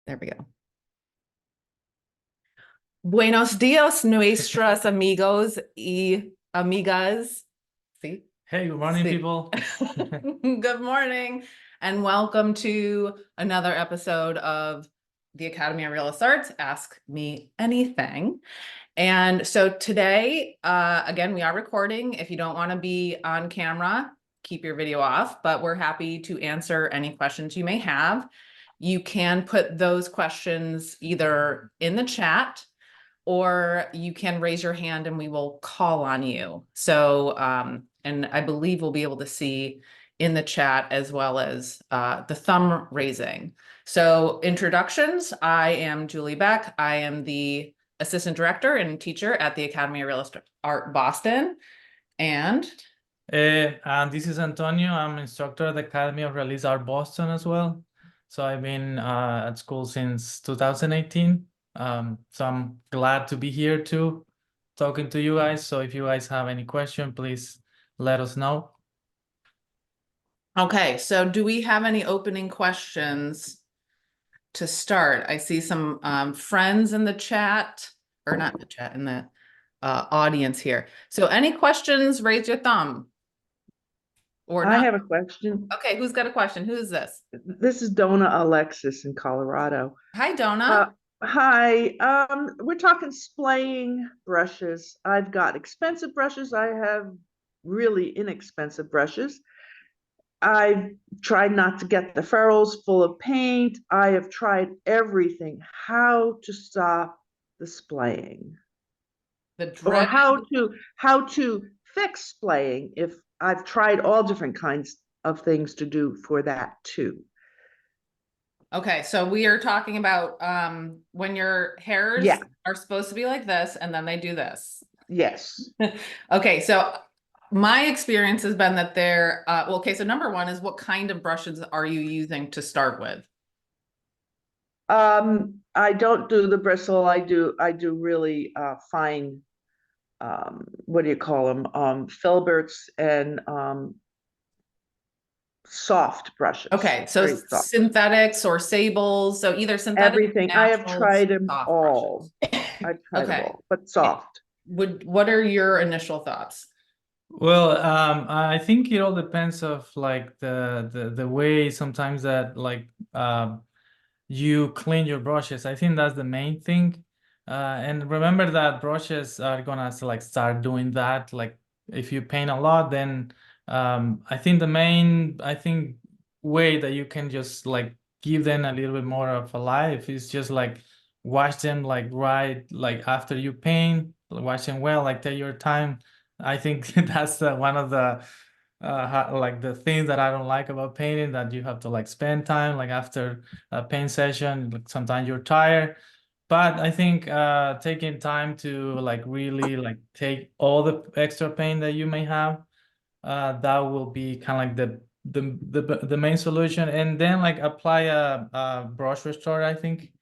There we go. Buenos dias, nuestros amigos y amigas. See? Hey, good morning, See. people. Good morning, and welcome to another episode of the Academy of Realist Arts, Ask Me Anything. And so today, again, we are recording. If you don't want to be on camera, keep your video off, but we're happy to answer any questions you may have. You can put those questions either in the chat or you can raise your hand and we will call on you. So, and I believe we'll be able to see in the chat as well as the thumb raising. So introductions, I am Julie Beck. I am the assistant director and teacher at the Academy of Realist Art Boston. And this is Antonio. I'm instructor at the Academy of Realist Art Boston as well. So I've been at school since 2018. So I'm glad to be here too, talking to you guys. So if you guys have any question, please let us know. okay, so do we have any opening questions to start? I see some friends in the chat, or not in the chat, in the audience here. So any questions, raise your thumb. Or I not. have a question. Okay, who's got a question? Who is this? This is Donna Alexis in Colorado. Hi, Donna. Hi, we're talking splaying brushes. I've got expensive brushes. I have really inexpensive brushes. I've tried not to get the ferrules full of paint. I have tried everything. How to stop the splaying? Or how to fix splaying if I've tried all different kinds of things to do for that too. Okay, so we are talking about when your hairs are supposed to be like this and then they do this. Yes. Okay, so my experience has been that they're well, okay, so number one is what kind of brushes are you using to start with? I don't do the bristle. I do really fine what do you call them? Filberts and soft brushes. Okay, so synthetics or sables, so either synthetic, everything. I have tried them all. I've tried them all, but soft. What are your initial thoughts? Well, I think it all depends of like the way sometimes that like you clean your brushes. I think that's the main thing. And remember that brushes are gonna like start doing that. Like if you paint a lot, then I think the main way that you can just like give them a little bit more of a life is just like wash them like like after you paint, wash them well, like take your time. I think that's one of the like the things that I don't like about painting, that you have to like spend time like after a paint session. Like sometimes you're tired, but I think taking time to like really like take all the extra paint that you may have, that will be kind of like the main solution, and then like apply a brush restorer. I think,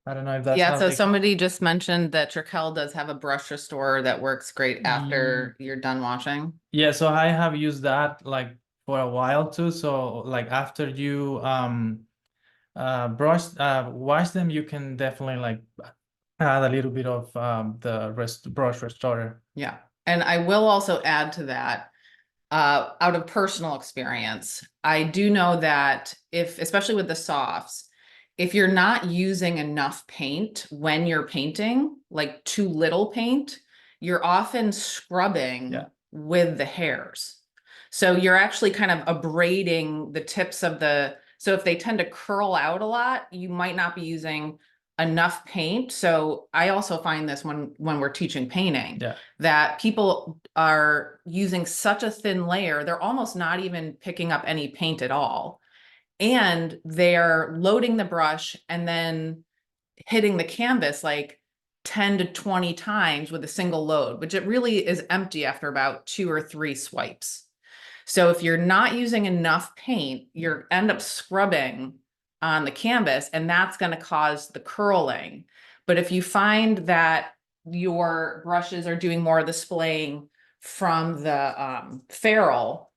I don't know if that's so somebody just mentioned that Trikel does have a brush restorer that works great after you're done washing. Yeah, so I have used that like for a while too. So like after you wash them, you can definitely like add a little bit of the brush restorer. Yeah, and I will also add to that, out of personal experience, I do know that especially with the softs, if you're not using enough paint when you're painting, like too little paint, you're often scrubbing with the hairs. So you're actually kind of abrading the tips of so if they tend to curl out a lot, you might not be using enough paint. So I also find this when we're teaching painting, that people are using such a thin layer, they're almost not even picking up any paint at all. And they're loading the brush and then hitting the canvas like 10 to 20 times with a single load, which it really is empty after about 2 or 3 swipes. So if you're not using enough paint, you end up scrubbing on the canvas, and that's going to cause the curling. But if you find that your brushes are doing more of the splaying from the ferrule,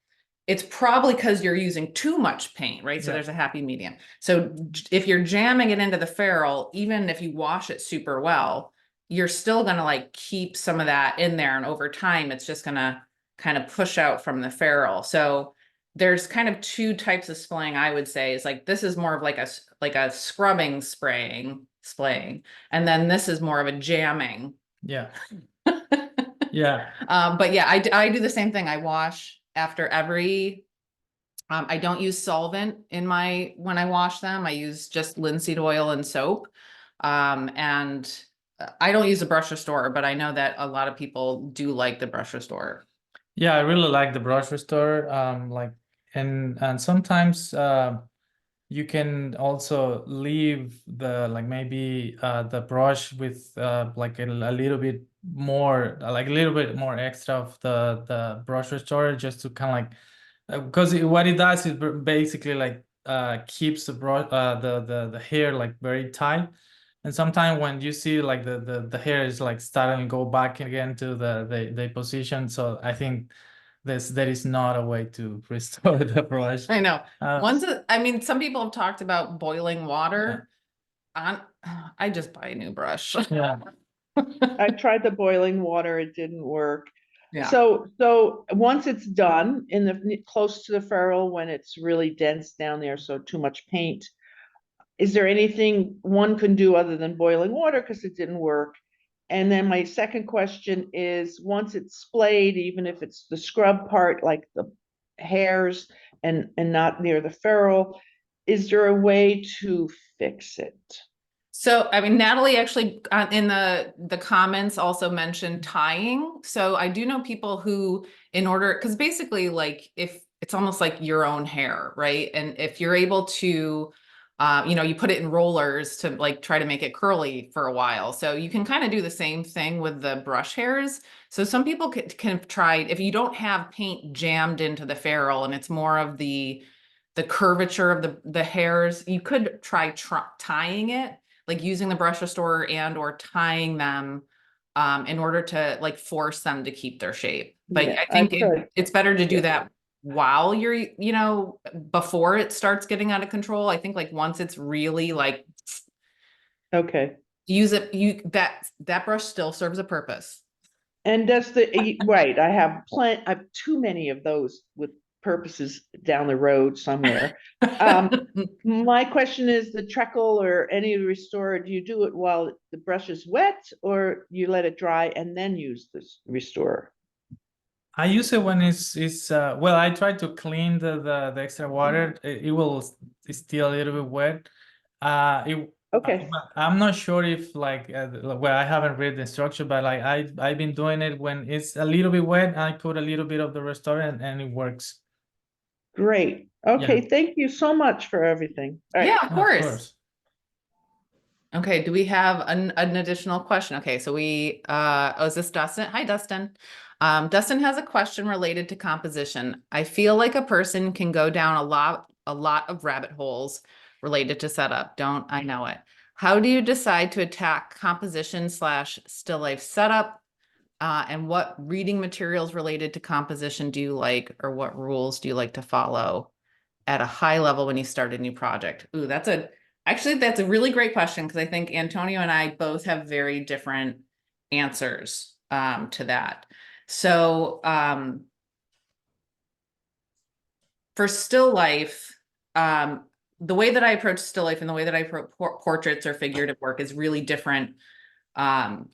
it's probably because you're using too much paint, right? So Yeah. there's a happy medium. So if you're jamming it into the ferrule, even if you wash it super well, you're still gonna like keep some of that in there, and over time, it's just gonna kind of push out from the ferrule. So there's kind of two types of splaying, I would say. Is like this is more of like a scrubbing splaying, and then this is more of a jamming. Yeah. Yeah. But yeah, I do the same thing. I wash after every. I don't use solvent in when I wash them. I use just linseed oil and soap. And I don't use a brush restorer, but I know that a lot of people do like the brush restorer. Yeah, I really like the brush restorer. Like, and sometimes you can also leave the like maybe the brush with like a little bit more, like a little bit more extra of the brush restorer, just to kind of like because what it does is basically like keeps the brush the hair like very tight. And sometimes when you see like the hair is like starting to go back again to the position, so I think there is not a way to restore the brush. I know. Uh, I mean, some people have talked about boiling water. I just buy a new brush. yeah. I tried the boiling water, it didn't work. Yeah. So once it's done in the close to the ferrule, when it's really dense down there, so too much paint, is there anything one can do other than boiling water because it didn't work? And then my second question is, once it's splayed, even if it's the scrub part, like the hairs and not near the ferrule, is there a way to fix it? So, I mean, Natalie actually in the comments also mentioned tying. So I do know people who, in order, because basically, like if it's almost like your own hair, right? And if you're able to, you put it in rollers to like try to make it curly for a while. So you can kind of do the same thing with the brush hairs. So some people can try, if you don't have paint jammed into the ferrule and it's more of the curvature of the hairs, you could try tying it, like using the brush restorer and or tying them in order to like force them to keep their shape. But Yeah, I I've think heard. it's better to do Yeah. that while you're, before it starts getting out of control. I think like once it's really like Okay. use it, that brush still serves a purpose. And right, I have too many of those with purposes down the road somewhere. My question is the treacle or any restorer, do you do it while the brush is wet or you let it dry and then use this restorer? I use it when it's well, I try to clean the extra water. It will still a little bit wet. Okay, I'm not sure if like well, I haven't read the instruction, but like I've been doing it when it's a little bit wet. I put a little bit of the restaurant and it works. great. Yeah, Okay, thank you so much for everything. All right. Yeah, of of course. course. Okay, do we have an additional question? Okay, so is this Dustin? Hi, Dustin. Dustin has a question related to composition. I feel like a person can go down a lot of rabbit holes related to setup. Don't I know it? How do you decide to attack composition / still life setup? And what reading materials related to composition do you like, or what rules do you like to follow at a high level when you start a new project? Ooh, that's a really great question, because I think Antonio and I both have very different answers to that. So for still life, the way that I approach still life and the way that I approach portraits or figurative work is really different,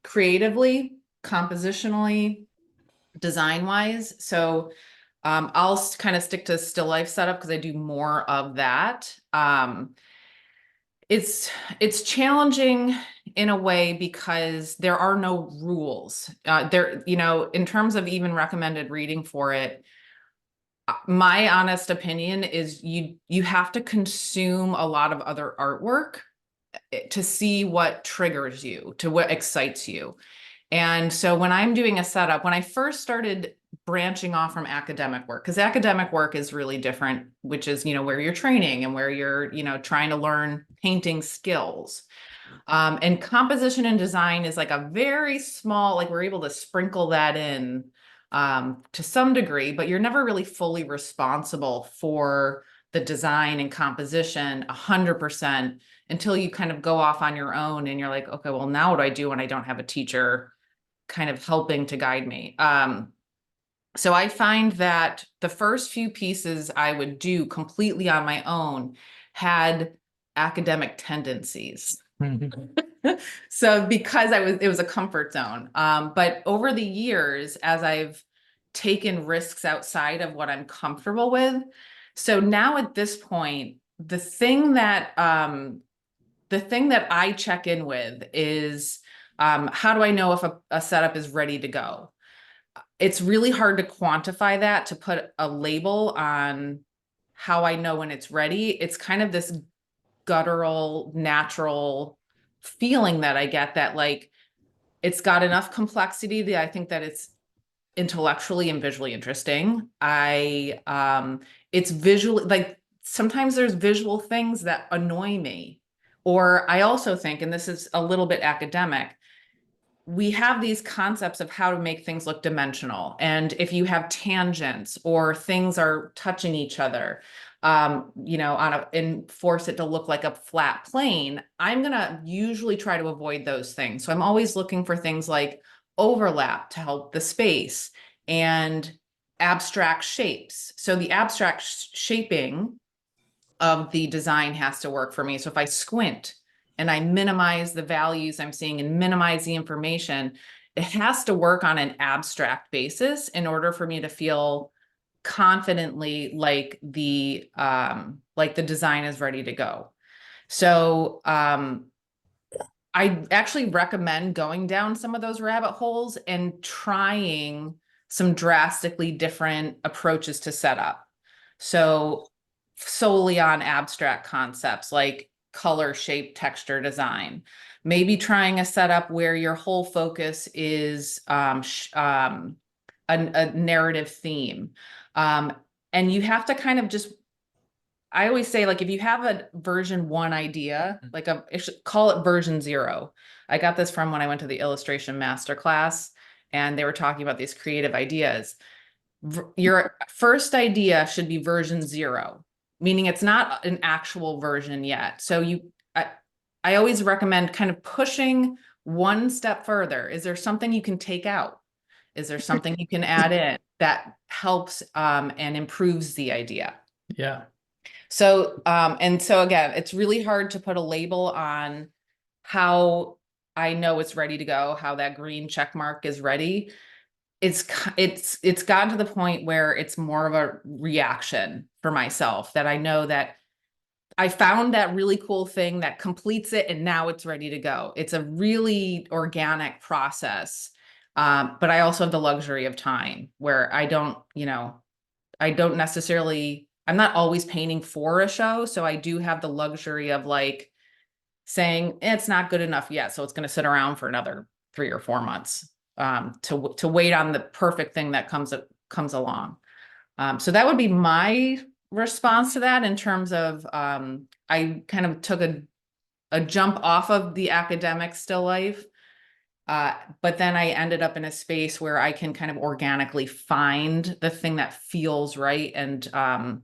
creatively, compositionally, design wise. So I'll kind of stick to still life setup because I do more of that. It's challenging in a way because there are no rules. In terms of even recommended reading for it, my honest opinion is you have to consume a lot of other artwork to see what triggers you, to what excites you. And so when I'm doing a setup, when I first started branching off from academic work, because academic work is really different, which is, where you're training and where you're, trying to learn painting skills. And composition and design is like a very small, like we're able to sprinkle that in to some degree, but you're never really fully responsible for the design and composition 100% until you kind of go off on your own and you're like, okay, well, now what do I do when I don't have a teacher kind of helping to guide me? So I find that the first few pieces I would do completely on my own had academic tendencies. So because it was a comfort zone. But over the years, as I've taken risks outside of what I'm comfortable with, so now at this point, the thing that I check in with is how do I know if a setup is ready to go? It's really hard to quantify that, to put a label on how I know when it's ready. It's kind of this guttural, natural feeling that I get that like it's got enough complexity that I think that it's intellectually and visually interesting. It's visually, like sometimes there's visual things that annoy me. Or I also think, and this is a little bit academic, we have these concepts of how to make things look dimensional. And if you have tangents or things are touching each other, and force it to look like a flat plane, I'm gonna usually try to avoid those things. So I'm always looking for things like overlap to help the space and abstract shapes. So the abstract shaping of the design has to work for me. So if I squint and I minimize the values I'm seeing and minimize the information, it has to work on an abstract basis in order for me to feel confidently like the design is ready to go. So I actually recommend going down some of those rabbit holes and trying some drastically different approaches to setup. So solely on abstract concepts like color, shape, texture, design. Maybe trying a setup where your whole focus is a narrative theme. And you have to kind of just, I always say, like, if you have a version 1 idea, like call it version 0. I got this from when I went to the illustration masterclass and they were talking about these creative ideas. Your first idea should be version 0, meaning it's not an actual version yet. So I always recommend kind of pushing one step further. Is there something you can take out? Is there something you can add in that helps and improves the idea? Yeah. So, and so again, it's really hard to put a label on how I know it's ready to go, how that green check mark is ready. It's gotten to the point where it's more of a reaction for myself, that I know that I found that really cool thing that completes it and now it's ready to go. It's a really organic process. But I also have the luxury of time where I don't necessarily, I'm not always painting for a show. So I do have the luxury of like saying it's not good enough yet. So it's going to sit around for another 3 or 4 months to wait on the perfect thing that comes along. So that would be my response to that in terms of I kind of took a jump off of the academic still life. But then I ended up in a space where I can kind of organically find the thing that feels right and I've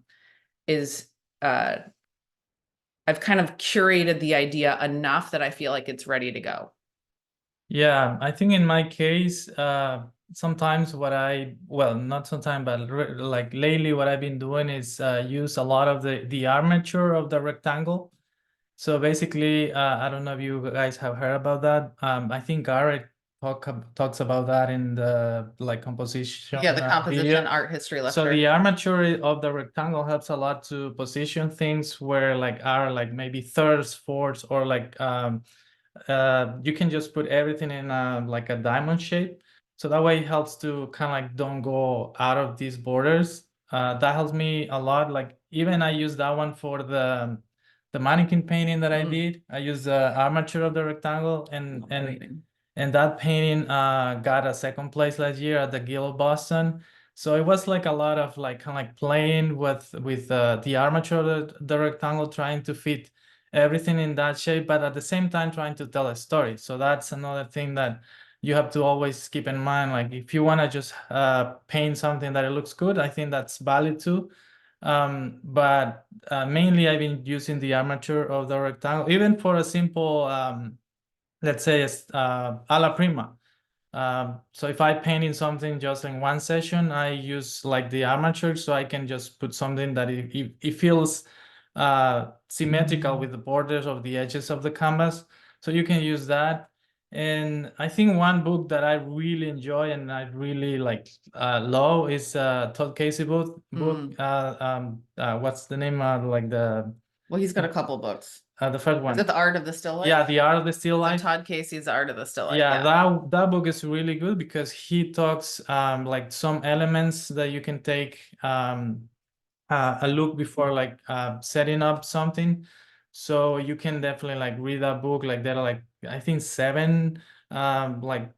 kind of curated the idea enough that I feel like it's ready to go. Yeah, I think in my case, sometimes not sometimes, but like lately, what I've been doing is use a lot of the armature of the rectangle. So basically, I don't know if you guys have heard about that. I think Garrett talks about that in the composition. Yeah, the composition video. art history lecture. So the armature of the rectangle helps a lot to position things where are maybe thirds, fourths, or you can just put everything in a diamond shape. So that way it helps to kind of don't go out of these borders. That helps me a lot. Even I use that one for the mannequin painting that I did. I used the armature of the rectangle and that painting got a second place last year at the Guild of Boston. So it was a lot of playing with the armature of the rectangle, trying to fit everything in that shape, but at the same time trying to tell a story. So that's another thing that you have to always keep in mind, like if you want to just paint something that it looks good, I think that's valid too. But mainly I've been using the armature of the rectangle, even for a simple, let's say, alla prima. So if I paint in something just in one session, I use like the armature, so I can just put something that it feels symmetrical with the borders of the edges of the canvas. So you can use that. And I think one book that I really enjoy and I really like love is Todd Casey book. What's the name? Like Well, he's got a couple books. the first one. Is it The Art of the Still Life? Yeah, The Art of the Still So Life. Todd Casey's The Art of the Still Life. Yeah, that book is really good because he talks like some elements that you can take a look before like setting up something. So you can definitely like read that book. Like there are like I think 7 like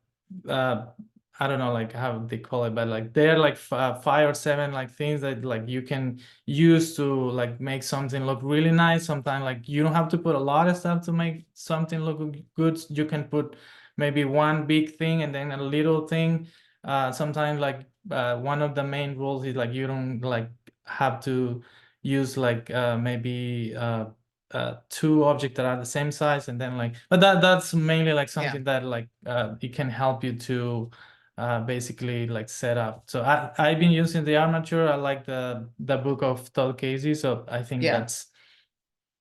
I don't know like how they call it, but like there are like 5 or 7 like things that like you can use to like make something look really nice. Sometimes like you don't have to put a lot of stuff to make something look good. You can put maybe one big thing and then a little thing. Sometimes like one of the main rules is like you don't like have to use like maybe 2 objects that are the same size, and then like, but that's mainly like something that like it can help you to basically like set up. So I've been using the armature. I like the book of Todd Casey, so I think that's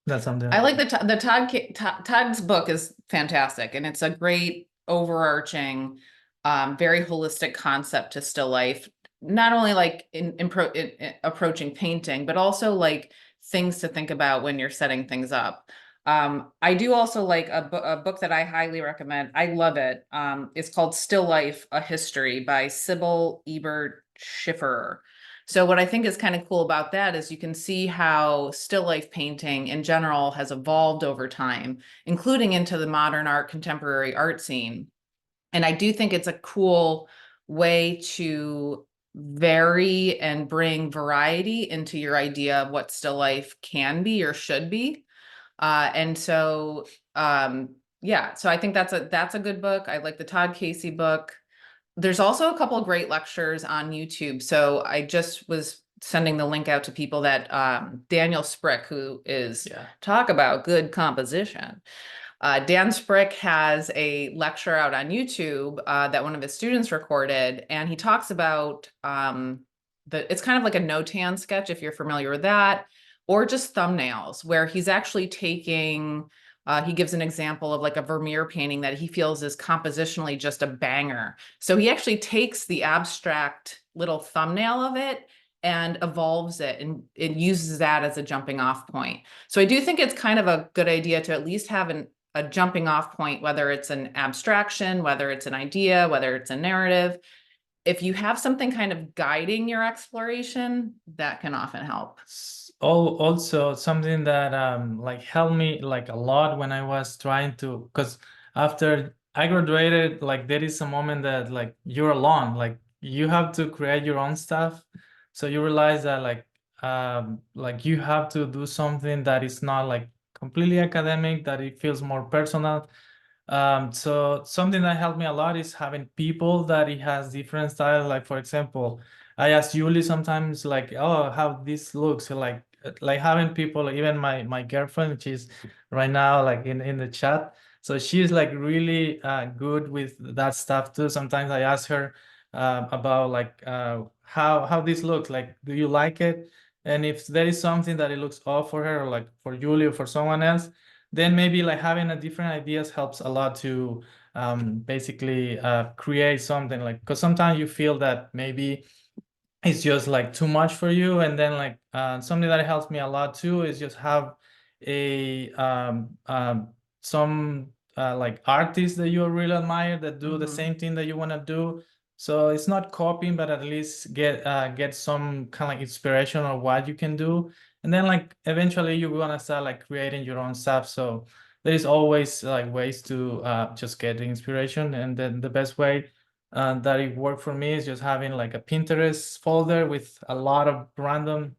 something I like Todd's book is fantastic, and it's a great overarching, very holistic concept to still life. Not only like in approaching painting, but also like things to think about when you're setting things up. I do also like a book that I highly recommend. I love it. It's called Still Life: A History by Sybil Ebert Schifferer. So what I think is kind of cool about that is you can see how still life painting in general has evolved over time, including into the modern art, contemporary art scene. And I do think it's a cool way to vary and bring variety into your idea of what still life can be or should be. And so, yeah, so I think that's a good book. I like the Todd Casey book. There's also a couple of great lectures on YouTube. So I just was sending the link out to people that Daniel Sprick, who is talk about good composition. Dan Sprick has a lecture out on YouTube that one of his students recorded, and he talks about it's kind of like a no-tan sketch, if you're familiar with that, or just thumbnails, where he's actually taking he gives an example of like a Vermeer painting that he feels is compositionally just a banger. So he actually takes the abstract little thumbnail of it and evolves it and it uses that as a jumping off point. So I do think it's kind of a good idea to at least have a jumping off point, whether it's an abstraction, whether it's an idea, whether it's a narrative. If you have something kind of guiding your exploration, that can often help. Also something that like helped me like a lot when I was trying to, because after I graduated, like there is a moment that like you're alone, like you have to create your own stuff. So you realize that like you have to do something that is not like completely academic, that it feels more personal. So something that helped me a lot is having people that it has different styles. Like for example, I ask Julie sometimes like, oh, how this looks, like having people, even my girlfriend, she's right now like in the chat. So she's like really good with that stuff too. Sometimes I ask her about like how this looks, like, do you like it? And if there is something that it looks off for her, or like for Julie or for someone else, then maybe like having a different ideas helps a lot to basically create something, like, because sometimes you feel that maybe it's just like too much for you, and then like something that helps me a lot too is just have a some like artists that you really admire that do the same thing that you want to do. So it's not copying, but at least get some kind of like inspiration of what you can do, and then like eventually you're gonna start like creating your own stuff. So there is always like ways to just get the inspiration, and then the best way that it worked for me is just having like a Pinterest folder with a lot of random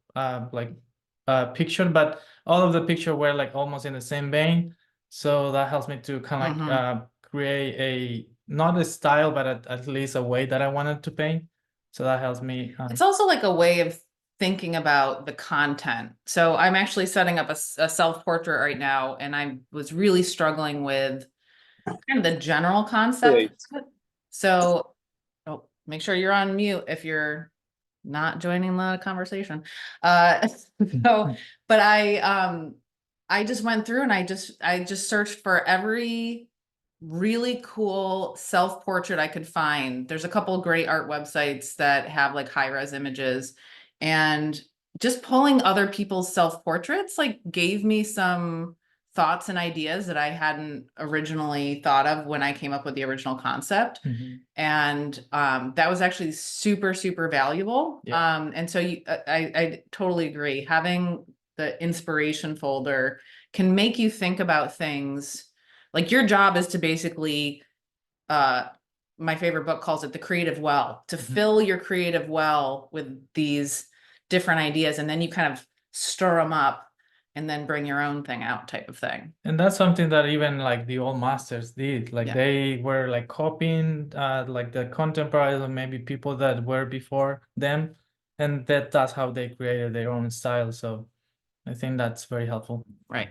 picture, but all of the picture were like almost in the same vein. So that helps me to kind of like create a not a style, but at least a way that I wanted to paint. So that helps me. It's also like a way of thinking about the content. So I'm actually setting up a self-portrait right now, and I was really struggling with kind of the general concept. So, oh, make sure you're on mute if you're not joining the conversation. So, but I just went through and I just searched for every really cool self-portrait I could find. There's a couple of great art websites that have like high-res images, and just pulling other people's self-portraits like gave me some thoughts and ideas that I hadn't originally thought of when I came up with the original concept. And that was actually super, super valuable. Yeah. And so I totally agree. Having the inspiration folder can make you think about things. Like your job is to basically, my favorite book calls it the creative well, to fill your creative well with these different ideas, and then you kind of stir them up and then bring your own thing out, type of thing. And that's something that even like the old masters did. Like Yeah. they were like copying like the contemporaries or maybe people that were before them, and that's how they created their own style. So I think that's very helpful. Right.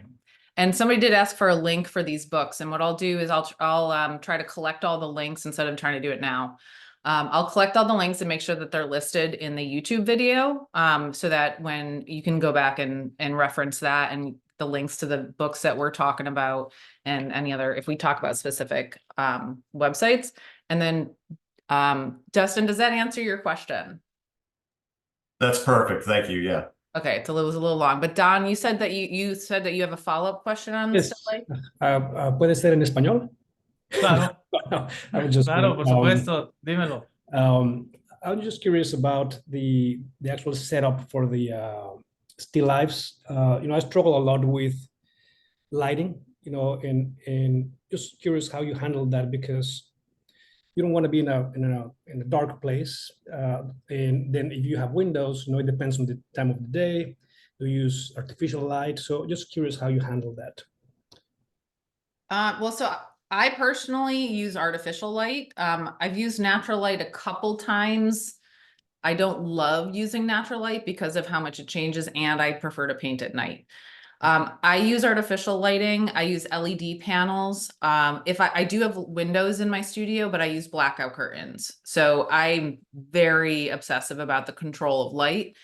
And somebody did ask for a link for these books, and what I'll do is I'll try to collect all the links instead of trying to do it now. I'll collect all the links and make sure that they're listed in the YouTube video, so that when you can go back and reference that, and the links to the books that we're talking about, and any other, if we talk about specific websites. And then Dustin, does that answer your question? That's perfect. Thank you. Yeah. Okay, it was a little long, but Don, you said that you said that you have a follow-up question on Yes. still life? ¿Puede ser en español? Claro, No, I was just claro, por supuesto, dímelo. I was just curious about the actual setup for the still lifes. I struggle a lot with lighting, and just curious how you handle that, because you don't want to be in a dark place. And then if you have windows, it depends on the time of the day. You use artificial light. So just curious how you handle that. Well, so I personally use artificial light. I've used natural light a couple times. I don't love using natural light because of how much it changes, and I prefer to paint at night. I use artificial lighting. I use LED panels. If I do have windows in my studio, but I use blackout curtains. So I'm very obsessive about the control of light.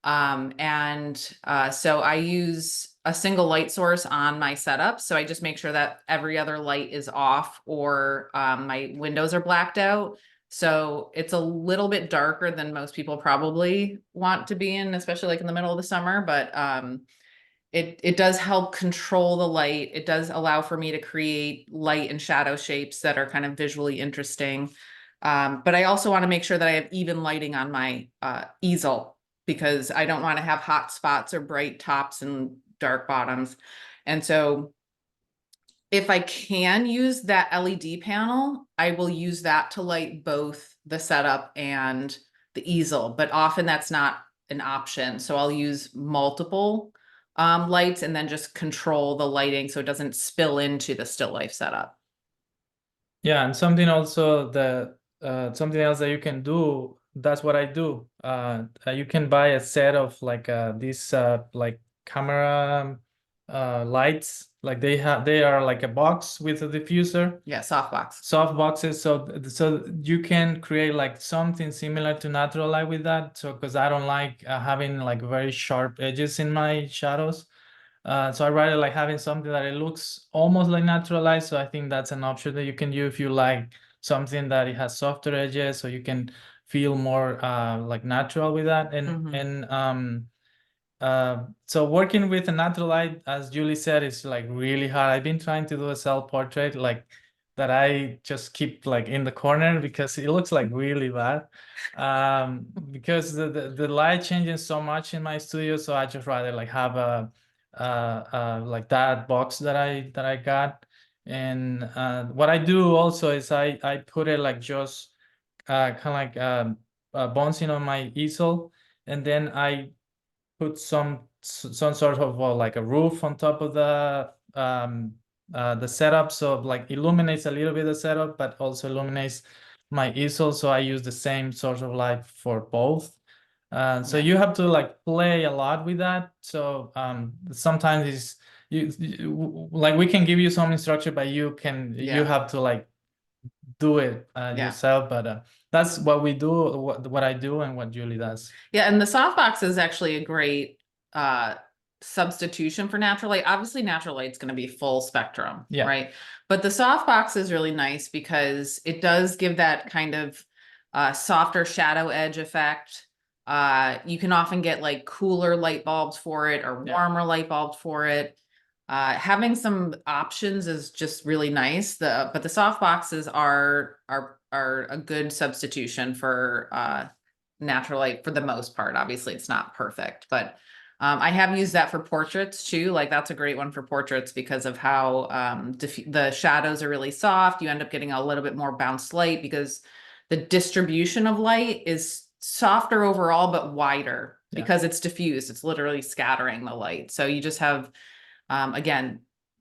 So I use a single light source on my setup. So I just make sure that every other light is off, or my windows are blacked out. So it's a little bit darker than most people probably want to be in, especially like in the middle of the summer. But it does help control the light. It does allow for me to create light and shadow shapes that are kind of visually interesting. But I also want to make sure that I have even lighting on my easel, because I don't want to have hot spots or bright tops and dark bottoms. And so if I can use that LED panel, I will use that to light both the setup and the easel, but often that's not an option. So I'll use multiple lights and then just control the lighting so it doesn't spill into the still life setup. Yeah, and something also something else that you can do, that's what I do. You can buy a set of like these like camera lights. Like they are like a box with a diffuser. Yeah, softbox. Soft boxes, so you can create like something similar to natural light with that. So because I don't like having like very sharp edges in my shadows, so I rather like having something that it looks almost like natural light. So I think that's an option that you can do if you like something that it has softer edges, so you can feel more like natural with that. So working with a natural light, as Julie said, is like really hard. I've been trying to do a self-portrait like that I just keep like in the corner because it looks like really bad. Because the light changes so much in my studio, so I just rather like have a like that box that I got. And what I do also is I put it like just kind of like bouncing on my easel, and then I put some sort of like a roof on top of the the setup, so like illuminates a little bit the setup, but also illuminates my easel. So I use the same source of light for both. So Yeah. you have to like play a lot with that. So sometimes it's like we can give you some instruction, but you Yeah. have to like do it Yeah. yourself. But that's what we do, what I do, and what Julie does. Yeah, and the softbox is actually a great substitution for natural light. Obviously, natural light's going to be full spectrum, Yeah. right? But the softbox is really nice because it does give that kind of softer shadow edge effect. You can often get like cooler light bulbs for it or Yeah. warmer light bulbs for it. Having some options is just really nice. But the soft boxes are a good substitution for natural light for the most part. Obviously, it's not perfect, but I have used that for portraits too. Like that's a great one for portraits because of how the shadows are really soft. You end up getting a little bit more bounced light because the distribution of light is softer overall, but wider Yeah. because it's diffused. It's literally scattering the light. So you just have, again,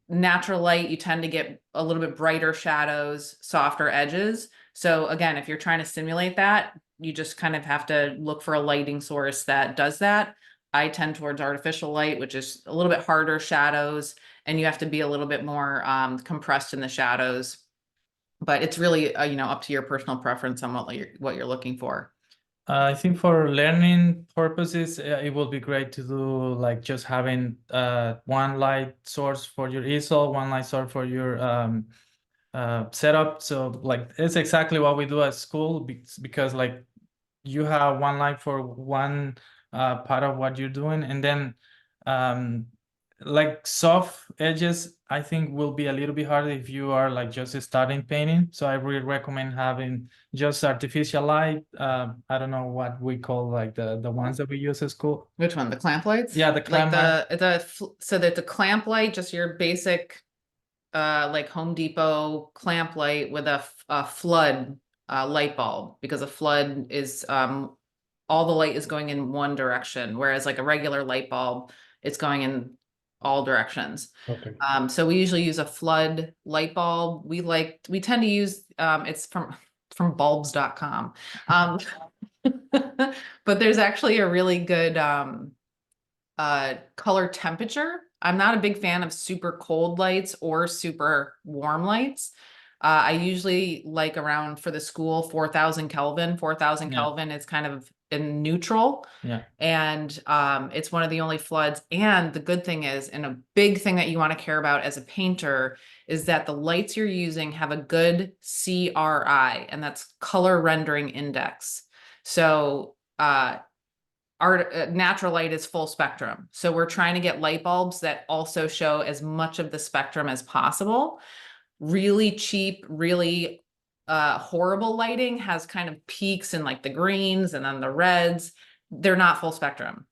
natural light, you tend to get a little bit brighter shadows, softer edges. So again, if you're trying to simulate that, you just kind of have to look for a lighting source that does that. I tend towards artificial light, which is a little bit harder shadows, and you have to be a little bit more compressed in the shadows. But it's really, up to your personal preference on what you're looking for. I think for learning purposes, it will be great to do like just having one light source for your easel, one light source for your setup. So like it's exactly what we do at school because like you have one light for one part of what you're doing, and then like soft edges I think will be a little bit harder if you are like just starting painting. So I really recommend having just artificial light. I don't know what we call like the ones that we use at school. Which one? The clamp lights? Yeah, the clamp light. So that the clamp light, just your basic like Home Depot clamp light with a flood light bulb, because a flood is all the light is going in one direction, whereas like a regular light bulb, it's going in all directions. Okay. So we usually use a flood light bulb. We tend to use it's from bulbs.com. But there's actually a really good color temperature. I'm not a big fan of super cold lights or super warm lights. I usually like around for the school 4,000 Kelvin. 4,000 Yeah. Kelvin is kind of in neutral. Yeah. And it's one of the only floods. And the good thing is, and a big thing that you want to care about as a painter, is that the lights you're using have a good CRI, and that's color rendering index. So natural light is full spectrum. So we're trying to get light bulbs that also show as much of the spectrum as possible. Really cheap, really horrible lighting has kind of peaks in like the greens and then the reds. They're not full spectrum.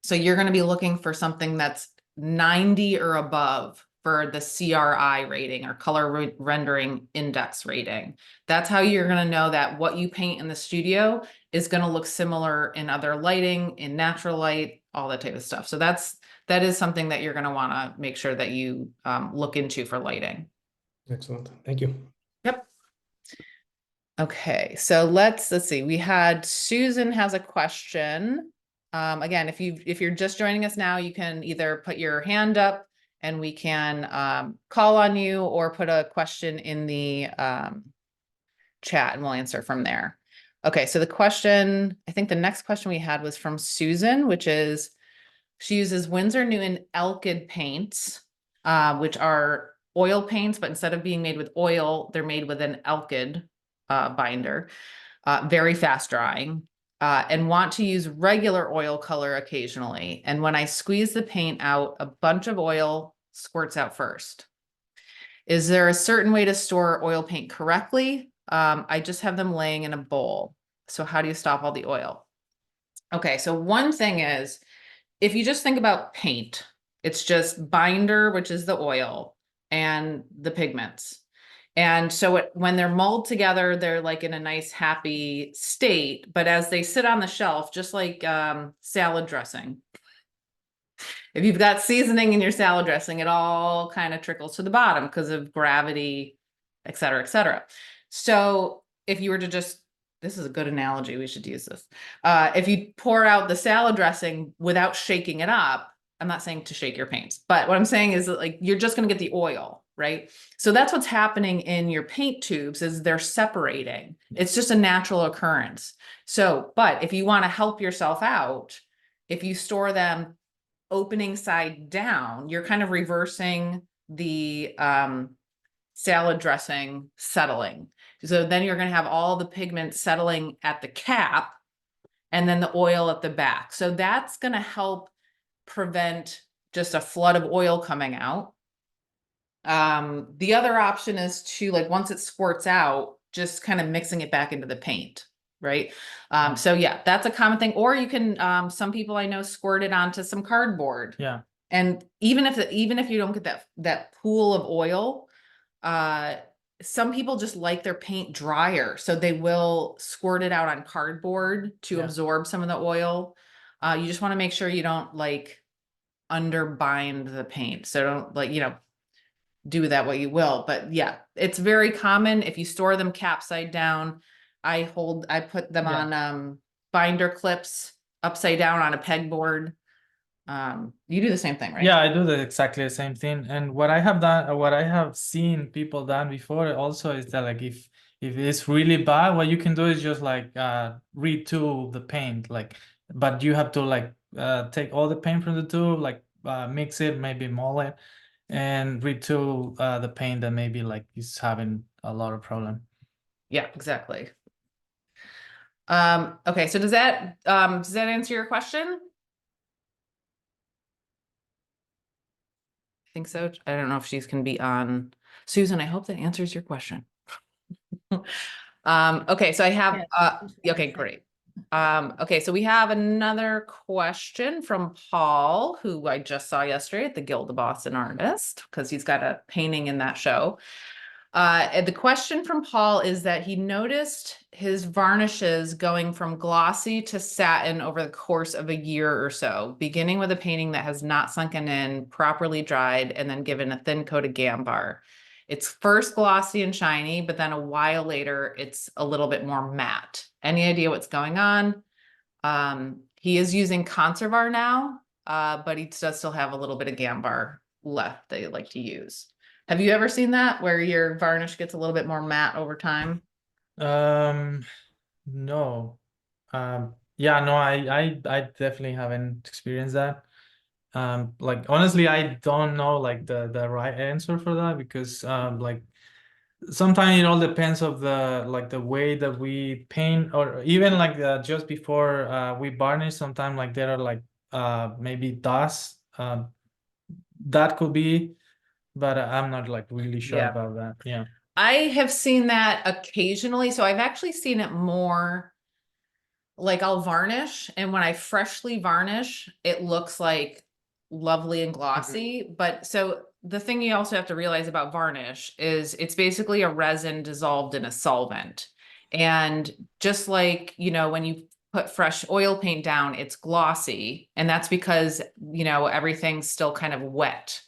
So you're going to be looking for something that's 90 or above for the CRI rating, or color rendering index rating. That's how you're going to know that what you paint in the studio is going to look similar in other lighting, in natural light, all that type of stuff. So that is something that you're going to want to make sure that you look into for lighting. Excellent. Thank you. Yep. Okay, so let's see. We had Susan has a question. Again, if you're just joining us now, you can either put your hand up and we can call on you, or put a question in the chat and we'll answer from there. Okay, so I think the next question we had was from Susan, which is, she uses Winsor Newton Alkyd paints, which are oil paints, but instead of being made with oil, they're made with an alkyd binder, very fast drying, and want to use regular oil color occasionally. And when I squeeze the paint out, a bunch of oil squirts out first. Is there a certain way to store oil paint correctly? I just have them laying in a bowl. So how do you stop all the oil? Okay, so one thing is, if you just think about paint, it's just binder, which is the oil, and the pigments. And so when they're mulled together, they're like in a nice, happy state. But as they sit on the shelf, just like salad dressing, If you've got seasoning in your salad dressing, it all kind of trickles to the bottom because of gravity, et cetera, et cetera. So if you were to just, this is a good analogy, we should use this. If you pour out the salad dressing without shaking it up, I'm not saying to shake your paints, but what I'm saying is that, like, you're just going to get the oil, right? So that's what's happening in your paint tubes, is they're separating. It's just a natural occurrence. So, but if you want to help yourself out, if you store them opening side down, you're kind of reversing the salad dressing settling. So then you're going to have all the pigment settling at the cap and then the oil at the back. So that's going to help prevent just a flood of oil coming out. The other option is to, like, once it squirts out, just kind of mixing it back into the paint, right? So yeah, that's a common thing. Or you can, some people I know squirt it onto some cardboard. Yeah. And even if you don't get that pool of oil, some people just like their paint drier, so they will squirt it out on cardboard to Yeah. absorb some of the oil. You just want to make sure you don't, like, underbind the paint. So don't, like, do that what you will. But yeah, it's very common. If you store them cap side down, I put them Yeah. on binder clips upside down on a pegboard. You do the same thing, right? Yeah, I do exactly the same thing. And what I have done, what I have seen people done before also is that, like, if it's really bad, what you can do is just like retool the paint, like, but you have to, like, take all the paint from the tube, like, mix it, maybe mold it, and retool the paint that maybe, like, is having a lot of problem. Yeah, exactly. Okay, so does that answer your question? I think so. I don't know if she's can be on. Susan, I hope that answers your question. Okay, so I have, okay, great. Okay, so we have another question from Paul, who I just saw yesterday at the Guild of Boston Artists, because he's got a painting in that show. And the question from Paul is that he noticed his varnishes going from glossy to satin over the course of a year or so, beginning with a painting that has not sunken in, properly dried, and then given a thin coat of Gambar. It's first glossy and shiny, but then a while later, it's a little bit more matte. Any idea what's going on? He is using Conservar now, but he does still have a little bit of Gambar left that he'd like to use. Have you ever seen that, where your varnish gets a little bit more matte over time? No. Yeah, no, I definitely haven't experienced that. Like, honestly, I don't know, like, the right answer for that, because like, sometimes it all depends of the way that we paint, or even like just before we varnish, sometimes, like, there are, like, maybe dust, that could be, but I'm not, like, really sure Yeah. about that. Yeah. I have seen that occasionally. So I've actually seen it more, like, I'll varnish, and when I freshly varnish, it looks like lovely and glossy. But so the thing you also have to realize about varnish is it's basically a resin dissolved in a solvent. And just like, when you put fresh oil paint down, it's glossy. And that's because, everything's still kind of wet.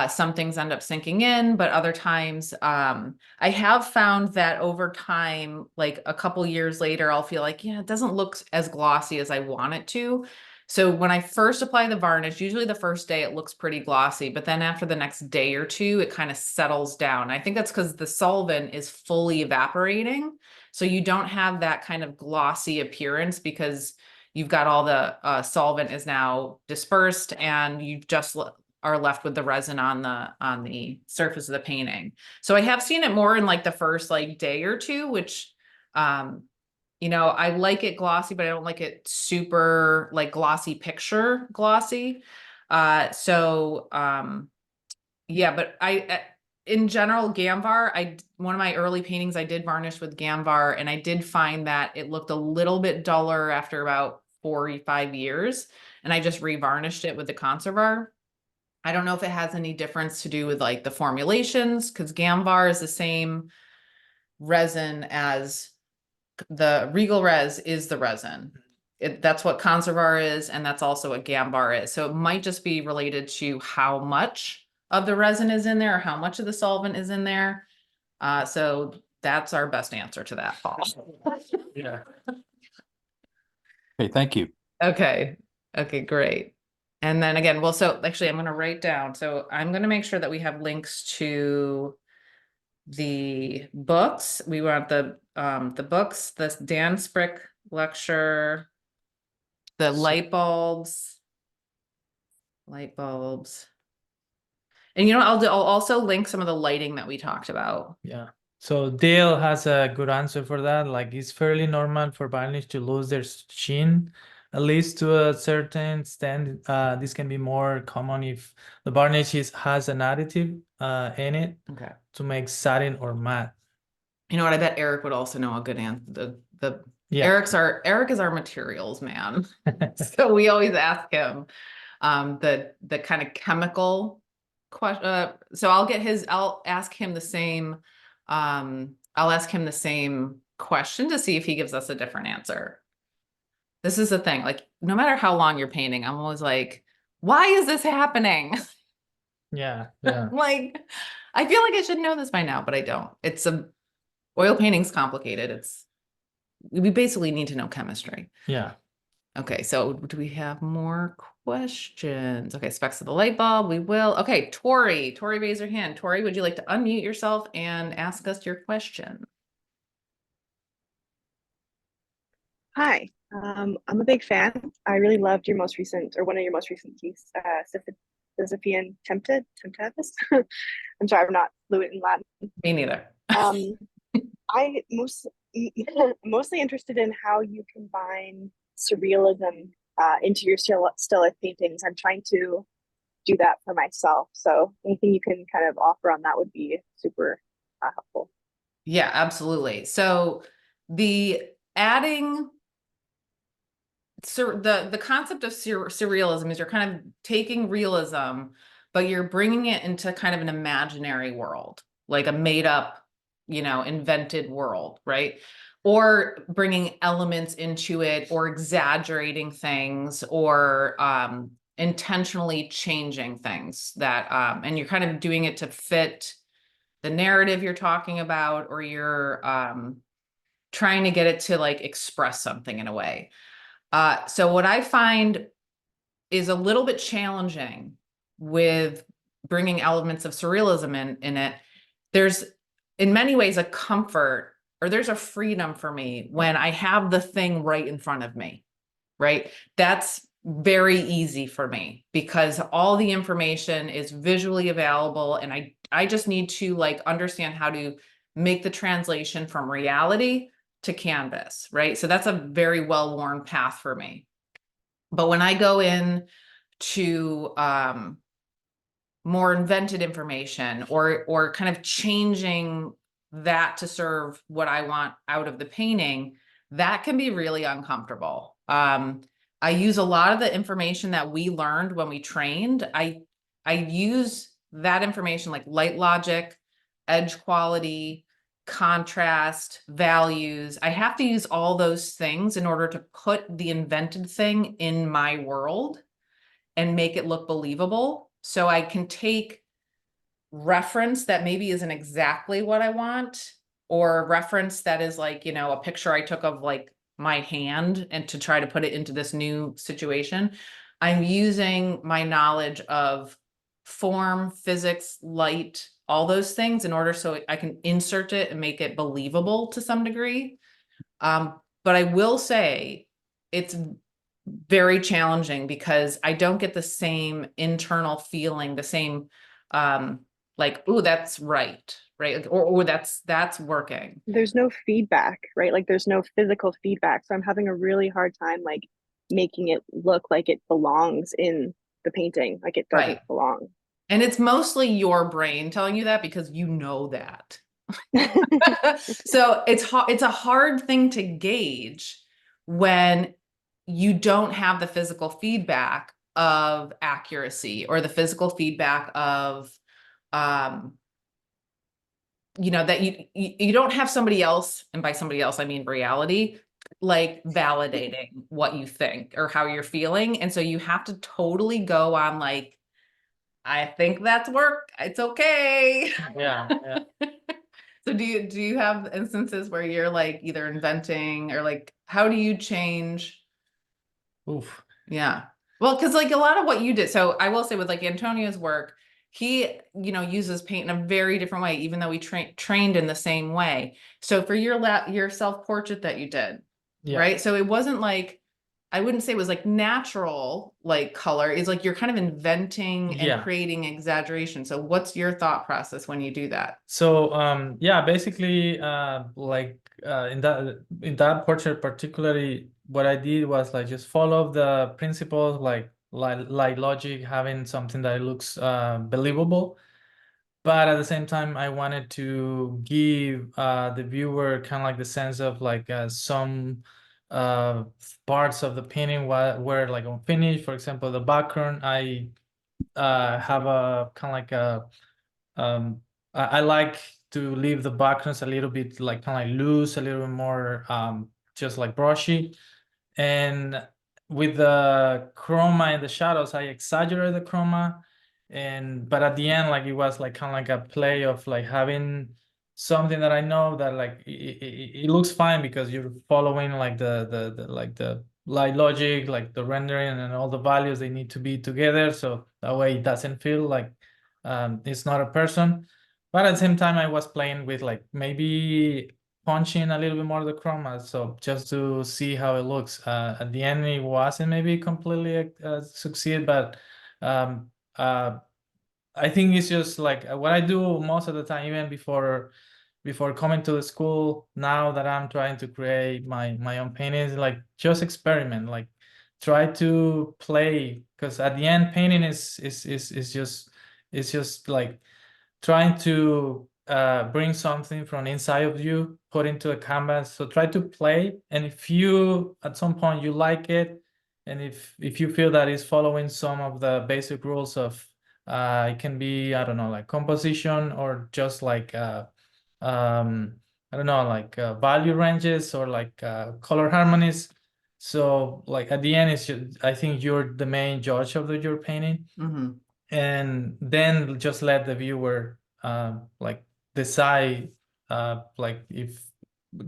Some things end up sinking in, but other times, I have found that over time, like a couple years later, I'll feel like, yeah, it doesn't look as glossy as I want it to. So when I first apply the varnish, usually the first day it looks pretty glossy, but then after the next day or two, it kind of settles down. I think that's because the solvent is fully evaporating. So you don't have that kind of glossy appearance, because you've got all the solvent is now dispersed, and you just are left with the resin on the surface of the painting. So I have seen it more in, like, the first, like, day or two, which, I like it glossy, but I don't like it super, like, glossy picture glossy. Yeah, but in general, Gamvar, one of my early paintings I did varnish with Gamvar, and I did find that it looked a little bit duller after about 4 or 5 years, and I just revarnished it with the Conservar. I don't know if it has any difference to do with, like, the formulations, because Gamvar is the same resin as the Regal Res is the resin. that's what conservar is, and that's also what gambar is. So it might just be related to how much of the resin is in there, or how much of the solvent is in there. So that's our best answer to that, Paul. Yeah. Okay, thank you. Okay. Okay, great. And then again, well, so actually I'm going to write down. So I'm going to make sure that we have links to the books. We want the books, the Dan Sprick lecture, the light bulbs. And you know, I'll also link some of the lighting that we talked about. Yeah. So Dale has a good answer for that. Like, it's fairly normal for varnish to lose their sheen, at least to a certain extent. This can be more common if the varnish has an additive in it Okay. to make satin or matte. You know what? I bet Eric would also know a good answer. Yeah. Eric is our materials man. So we always ask him the kind of chemical question. So I'll ask him the same question to see if he gives us a different answer. This is the thing, like, no matter how long you're painting, I'm always like, why is this happening? Yeah. Yeah. Like, I feel like I should know this by now, but I don't. Oil painting's complicated. We basically need to know chemistry. Yeah. Okay, so do we have more questions? Okay, specs of the light bulb, we will. Okay, Tori raise her hand. Tori, would you like to unmute yourself and ask us your question? Hi, I'm a big fan. I really loved your most recent, or one of your most recent pieces, Sisyphean Tempest. I'm sorry, I'm not fluent in Latin. Me neither. I mostly interested in how you combine surrealism into your still life paintings. I'm trying to do that for myself. So anything you can kind of offer on that would be super helpful. Yeah, absolutely. So the concept of surrealism is you're kind of taking realism, but you're bringing it into kind of an imaginary world, like a made up, invented world, right? Or bringing elements into it, or exaggerating things, or intentionally changing things that, and you're kind of doing it to fit the narrative you're talking about, or you're trying to get it to like express something in a way. So what I find is a little bit challenging with bringing elements of surrealism in it. There's in many ways a comfort, or there's a freedom for me when I have the thing right in front of me, right? That's very easy for me because all the information is visually available, and I just need to like understand how to make the translation from reality to canvas, right? So that's a very well-worn path for me. But when I go in to more invented information, or kind of changing that to serve what I want out of the painting, that can be really uncomfortable. I use a lot of the information that we learned when we trained. I use that information like light logic, edge quality, contrast, values. I have to use all those things in order to put the invented thing in my world and make it look believable. So I can take reference that maybe isn't exactly what I want, or reference that is like, a picture I took of like my hand, and to try to put it into this new situation. I'm using my knowledge of form, physics, light, all those things in order so I can insert it and make it believable to some degree. But I will say it's very challenging because I don't get the same internal feeling, the same like, oh, that's right, or that's working. There's no feedback, right? Like there's no physical feedback. So I'm having a really hard time like making it look like it belongs in the painting, like it doesn't belong. And it's mostly your brain telling you that because you know that. So it's a hard thing to gauge when you don't have the physical feedback of accuracy, or the physical feedback of that you don't have somebody else, and by somebody else I mean reality, like validating what you think or how you're feeling. And so you have to totally go on like, I think that's work. It's okay. Yeah, yeah. So do you have instances where you're like either inventing or like how do you change? Oof. Yeah. Well, because like a lot of what you did, so I will say with like Antonio's work, he, uses paint in a very different way, even though we trained in the same way. So for your self-portrait that you did, Yeah. right? So it wasn't like, I wouldn't say it was like natural, like color. It's like you're kind of inventing and Yeah. creating exaggeration. So what's your thought process when you do that? So yeah, basically in that portrait particularly, what I did was like just follow the principles like logic, having something that looks believable. But at the same time, I wanted to give the viewer kind of like the sense of like some parts of the painting were like unfinished. For example, the background, I have a kind of like a I like to leave the backgrounds a little bit like kind of like loose, a little bit more just like brushy. And with the chroma and the shadows, I exaggerate the chroma. But at the end, like it was like kind of like a play of like having something that I know that like it looks fine because you're following like the like the light logic, like the rendering and all the values they need to be together. So that way it doesn't feel like it's not a person. But at the same time, I was playing with like maybe punching a little bit more the chroma, so just to see how it looks. At the end, it wasn't maybe completely succeed, but I think it's just like what I do most of the time, even before coming to the school. Now that I'm trying to create my own paintings, like just experiment, like try to play, because at the end, painting is just like trying to bring something from inside of you, put into a canvas. So try to play, and if you at some point you like it, and if you feel that it's following some of the basic rules of it can be, I don't know, like composition, or just like I don't know, like value ranges, or like color harmonies. So like at the end, it's just, I think you're the main judge of your painting. Mhm. And then just let the viewer like decide like if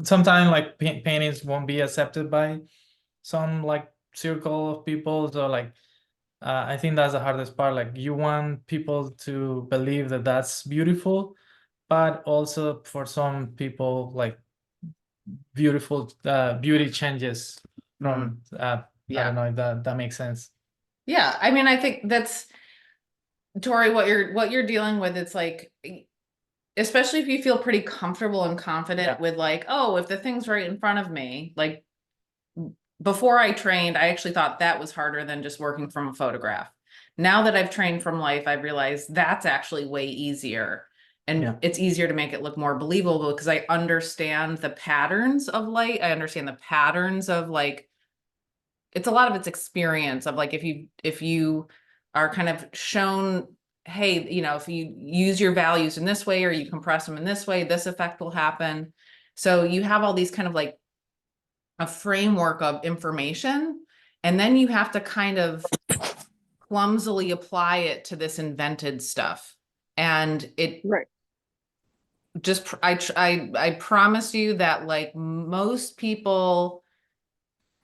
sometimes like paintings won't be accepted by some like circle of people. So like I think that's the hardest part. Like you want people to believe that that's beautiful, but also for some people, like beautiful beauty changes from I Yeah. don't know if that makes sense. Yeah. I mean, I think that's Tori, what you're dealing with. It's like, especially if you feel pretty comfortable and confident Yeah. with like, oh, if the thing's right in front of me, like before I trained, I actually thought that was harder than just working from a photograph. Now that I've trained from life, I've realized that's actually way easier. And Yeah. it's easier to make it look more believable because I understand the patterns of light. I understand the patterns of like, it's a lot of its experience of like, if you are kind of shown, hey, if you use your values in this way, or you compress them in this way, this effect will happen. So you have all these kind of like a framework of information, and then you have to kind of clumsily apply it to this invented stuff. And it Right. just, I promise you that like most people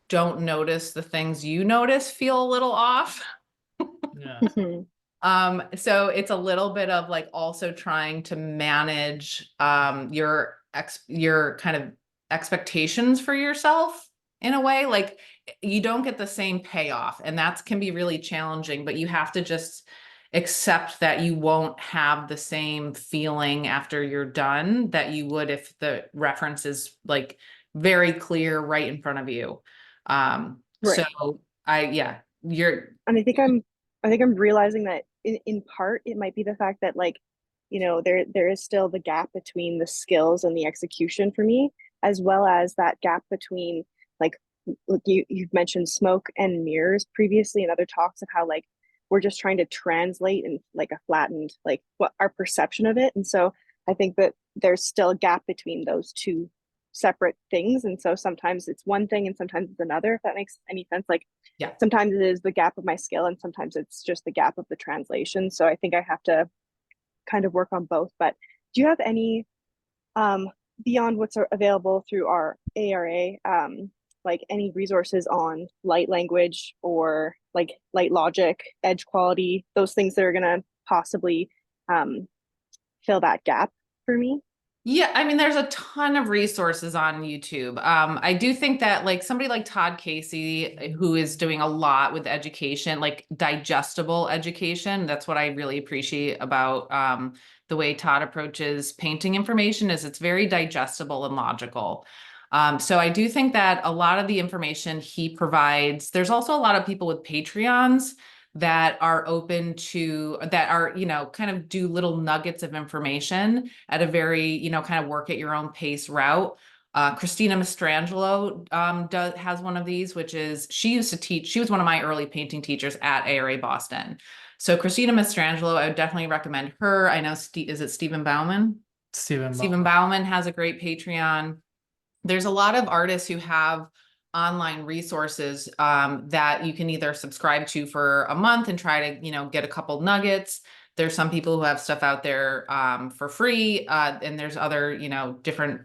don't notice the things you notice feel a little off. Yeah. So it's a little bit of like also trying to manage your kind of expectations for yourself in a way. Like you don't get the same payoff, and that can be really challenging, but you have to just accept that you won't have the same feeling after you're done that you would if the reference is like very clear right in front of you. Right. So you're And I think I'm realizing that in part it might be the fact that like, there is still the gap between the skills and the execution for me, as well as that gap between like you've mentioned smoke and mirrors previously in other talks of how like we're just trying to translate in like a flattened like what our perception of it. And so I think that there's still a gap between those two separate things, and so sometimes it's one thing and sometimes it's another, if that makes any sense. Like Yeah. sometimes it is the gap of my skill and sometimes it's just the gap of the translation. So I think I have to kind of work on both. But do you have any beyond what's available through our ARA, like any resources on light language or like light logic, edge quality, those things that are going to possibly fill that gap for me? Yeah, I mean, there's a ton of resources on YouTube. I do think that like somebody like Todd Casey, who is doing a lot with education, like digestible education, that's what I really appreciate about the way Todd approaches painting information is it's very digestible and logical. So I do think that a lot of the information he provides, there's also a lot of people with Patreons that are open to that are, you know, kind of do little nuggets of information at a very, you know, kind of work at your own pace route. Christina Mastrangelo has one of these, which is she used to teach, she was one of my early painting teachers at ARA Boston. So Christina Mastrangelo, I would definitely recommend her. I know, is it Stephen Bauman? Stephen Bauman has a great Patreon. There's a lot of artists who have online resources that you can either subscribe to for a month and try to, you know, get a couple nuggets. There's some people who have stuff out there for free, and there's other, you know, different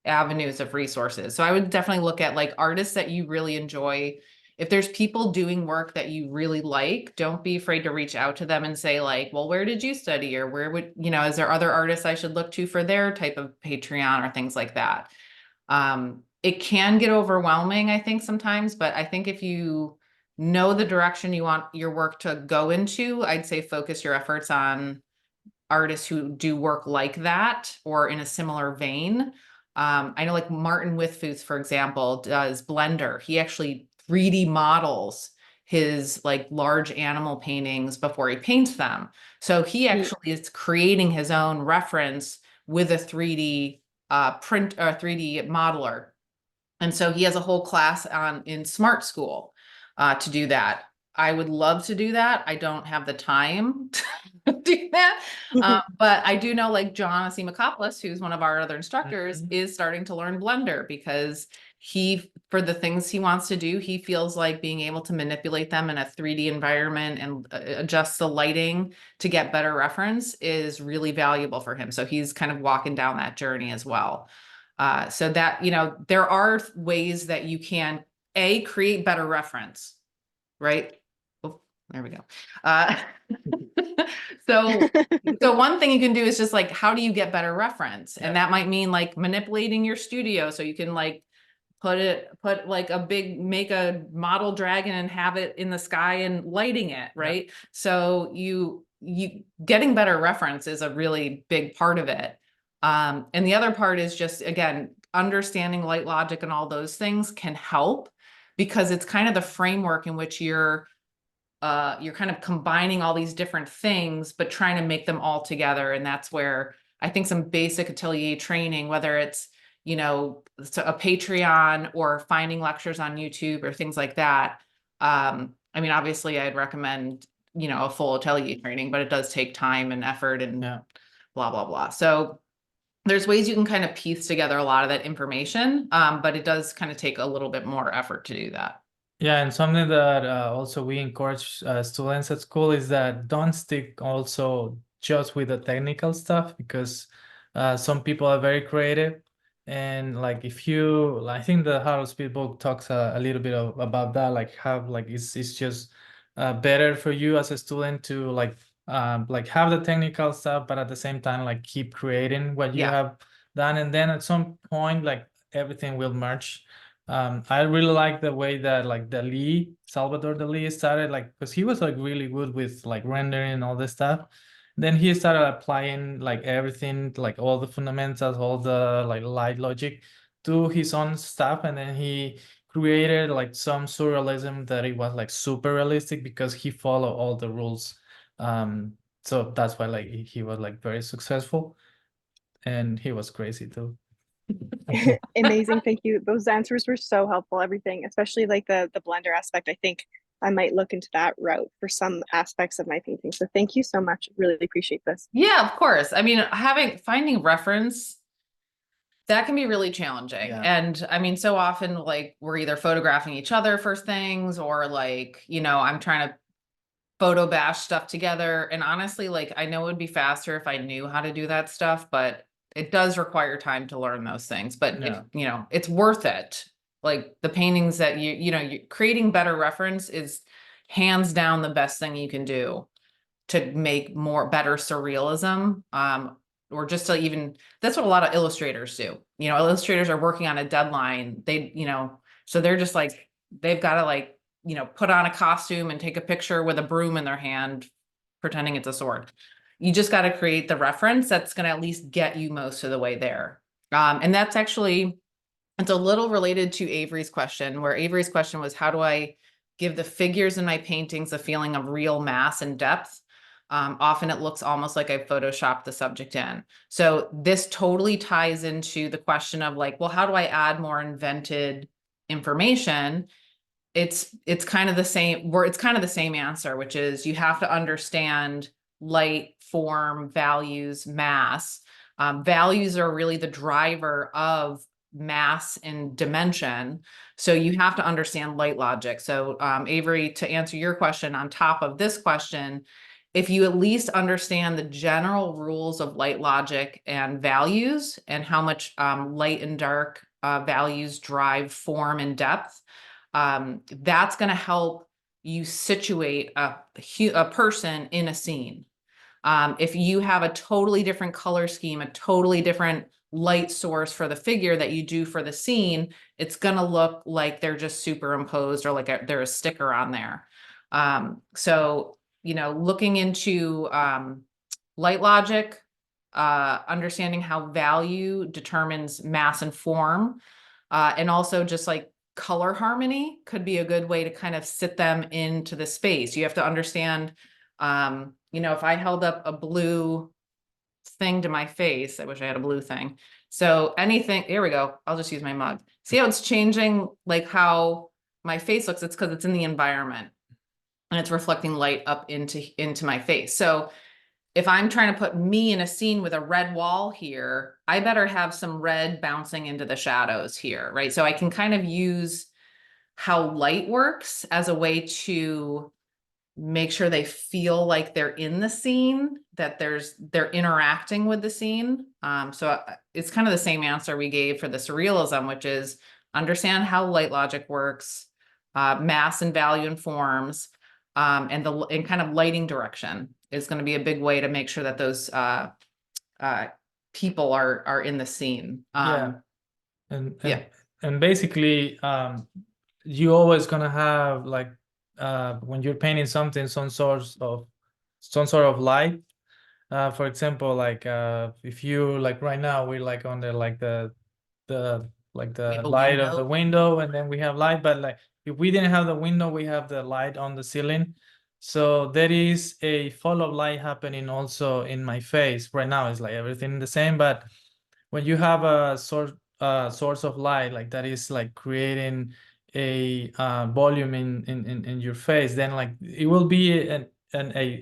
avenues of resources. So I would definitely look at like artists that you really enjoy. If there's people doing work that you really like, don't be afraid to reach out to them and say like, well, where did you study? Or where would, you know, is there other artists I should look to for their type of Patreon or things like that? It can get overwhelming, I think, sometimes, but I think if you know the direction you want your work to go into, I'd say focus your efforts on artists who do work like that or in a similar vein. I know like Martin Withfuss, for example, does Blender. He actually 3D models his like large animal paintings before he paints them. So he actually is creating his own reference with a 3D print or 3D modeler. And so he has a whole class in Smart School to do that. I would love to do that. I don't have the time to do that. But I do know like John Asimakopoulos, who's one of our other instructors, is starting to learn Blender because for the things he wants to do, he feels like being able to manipulate them in a 3D environment and adjust the lighting to get better reference is really valuable for him. So he's kind of walking down that journey as well. So that, you know, there are ways that you can create better reference, right? Oh, there we go. So one thing you can do is just like, how do you get better reference? And that might mean like manipulating your studio so you can like put like make a model dragon and have it in the sky and lighting it, right? So you getting better reference is a really big part of it. And the other part is just, again, understanding light logic and all those things can help because it's kind of the framework in which you're kind of combining all these different things, but trying to make them all together. And that's where I think some basic atelier training, whether it's, you know, a Patreon or finding lectures on YouTube or things like that. I mean, obviously I'd recommend, you know, a full atelier training, but it does take time and effort and blah, blah, blah. So there's ways you can kind of piece together a lot of that information, but it does kind of take a little bit more effort to do that. Yeah, and something that also we encourage students at school is that don't stick also just with the technical stuff because some people are very creative. And like if you, I think the Harold Speed book talks a little bit about that, like have like it's just better for you as a student to like have the technical stuff, but at the same time like keep creating what you have done, and then at some point like everything will merge. I really like the way that like Salvador Dali started, like because he was like really good with like rendering and all this stuff. Then he started applying like everything, like all the fundamentals, all the like light logic to his own stuff, and then he created like some surrealism that it was like super realistic because he followed all the rules. So that's why like he was like very successful, and he was crazy too. Amazing, thank you. Those answers were so helpful. Everything, especially like the Blender aspect. I think I might look into that route for some aspects of my painting. So thank you so much. Really appreciate this. Yeah, of course. I mean, finding reference That can be really challenging. Yeah. And I mean, so often like we're either photographing each other for things or like, I'm trying to photo bash stuff together. And honestly, like I know it would be faster if I knew how to do that stuff, but it does require time to learn those things. But if, it's worth it. Like the paintings that you creating better reference is hands down the best thing you can do to make better surrealism. Or just to even, that's what a lot of illustrators do. Illustrators are working on a deadline. So they're just like, they've got to like, put on a costume and take a picture with a broom in their hand, pretending it's a sword. You just got to create the reference that's going to at least get you most of the way there. And that's actually, it's a little related to Avery's question, where Avery's question was, how do I give the figures in my paintings a feeling of real mass and depth? Often it looks almost like I photoshopped the subject in. So this totally ties into the question of like, well, how do I add more invented information? It's kind of the same, it's kind of the same answer, which is you have to understand light, form, values, mass. Values are really the driver of mass and dimension. So you have to understand light logic. So Avery, to answer your question on top of this question, if you at least understand the general rules of light logic and values and how much light and dark values drive form and depth, that's going to help you situate a person in a scene. If you have a totally different color scheme, a totally different light source for the figure that you do for the scene, it's going to look like they're just superimposed or like there's a sticker on there. So, looking into light logic, understanding how value determines mass and form, and also just like color harmony could be a good way to kind of sit them into the space. You have to understand, if I held up a blue thing to my face, I wish I had a blue thing. So anything, there we go. I'll just use my mug. See how it's changing, like how my face looks? It's because it's in the environment and it's reflecting light up into my face. So if I'm trying to put me in a scene with a red wall here, I better have some red bouncing into the shadows here, right? So I can kind of use how light works as a way to make sure they feel like they're in the scene, that they're interacting with the scene. So it's kind of the same answer we gave for the surrealism, which is understand how light logic works, mass and value and forms, and kind of lighting direction is going to be a big way to make sure that those people are in the scene. And basically you always gonna have like when you're painting something, some sort of light. For example, like if you like right now we're like on the light of the window, and then we have light, but like if we didn't have the window, we have the light on the ceiling. So there is a fall of light happening also in my face right now. It's like everything the same, but when you have a source of light like that is like creating a volume in your face, then like it will be a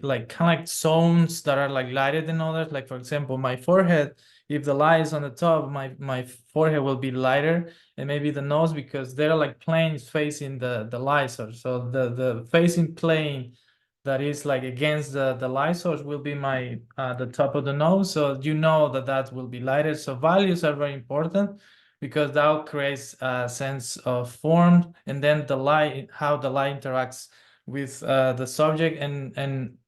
like kind of like zones that are like lighter than others. Like for example, my forehead, if the light is on the top, my forehead will be lighter, and maybe the nose, because they're like planes facing the light source. So the facing plane that is like against the light source will be my the top of the nose. So that will be lighter. So values are very important because that creates a sense of form, and then the light, how the light interacts with the subject, and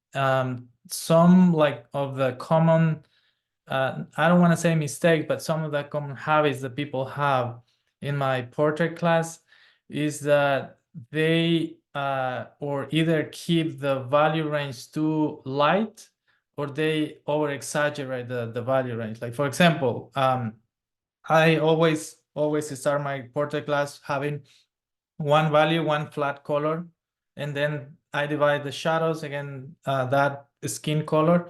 some like of the common I don't want to say mistake, but some of the common habits that people have in my portrait class is that they or either keep the value range too light, or they over exaggerate the value range. Like for example, I always start my portrait class having one value, one flat color, and then I divide the shadows again, that skin color.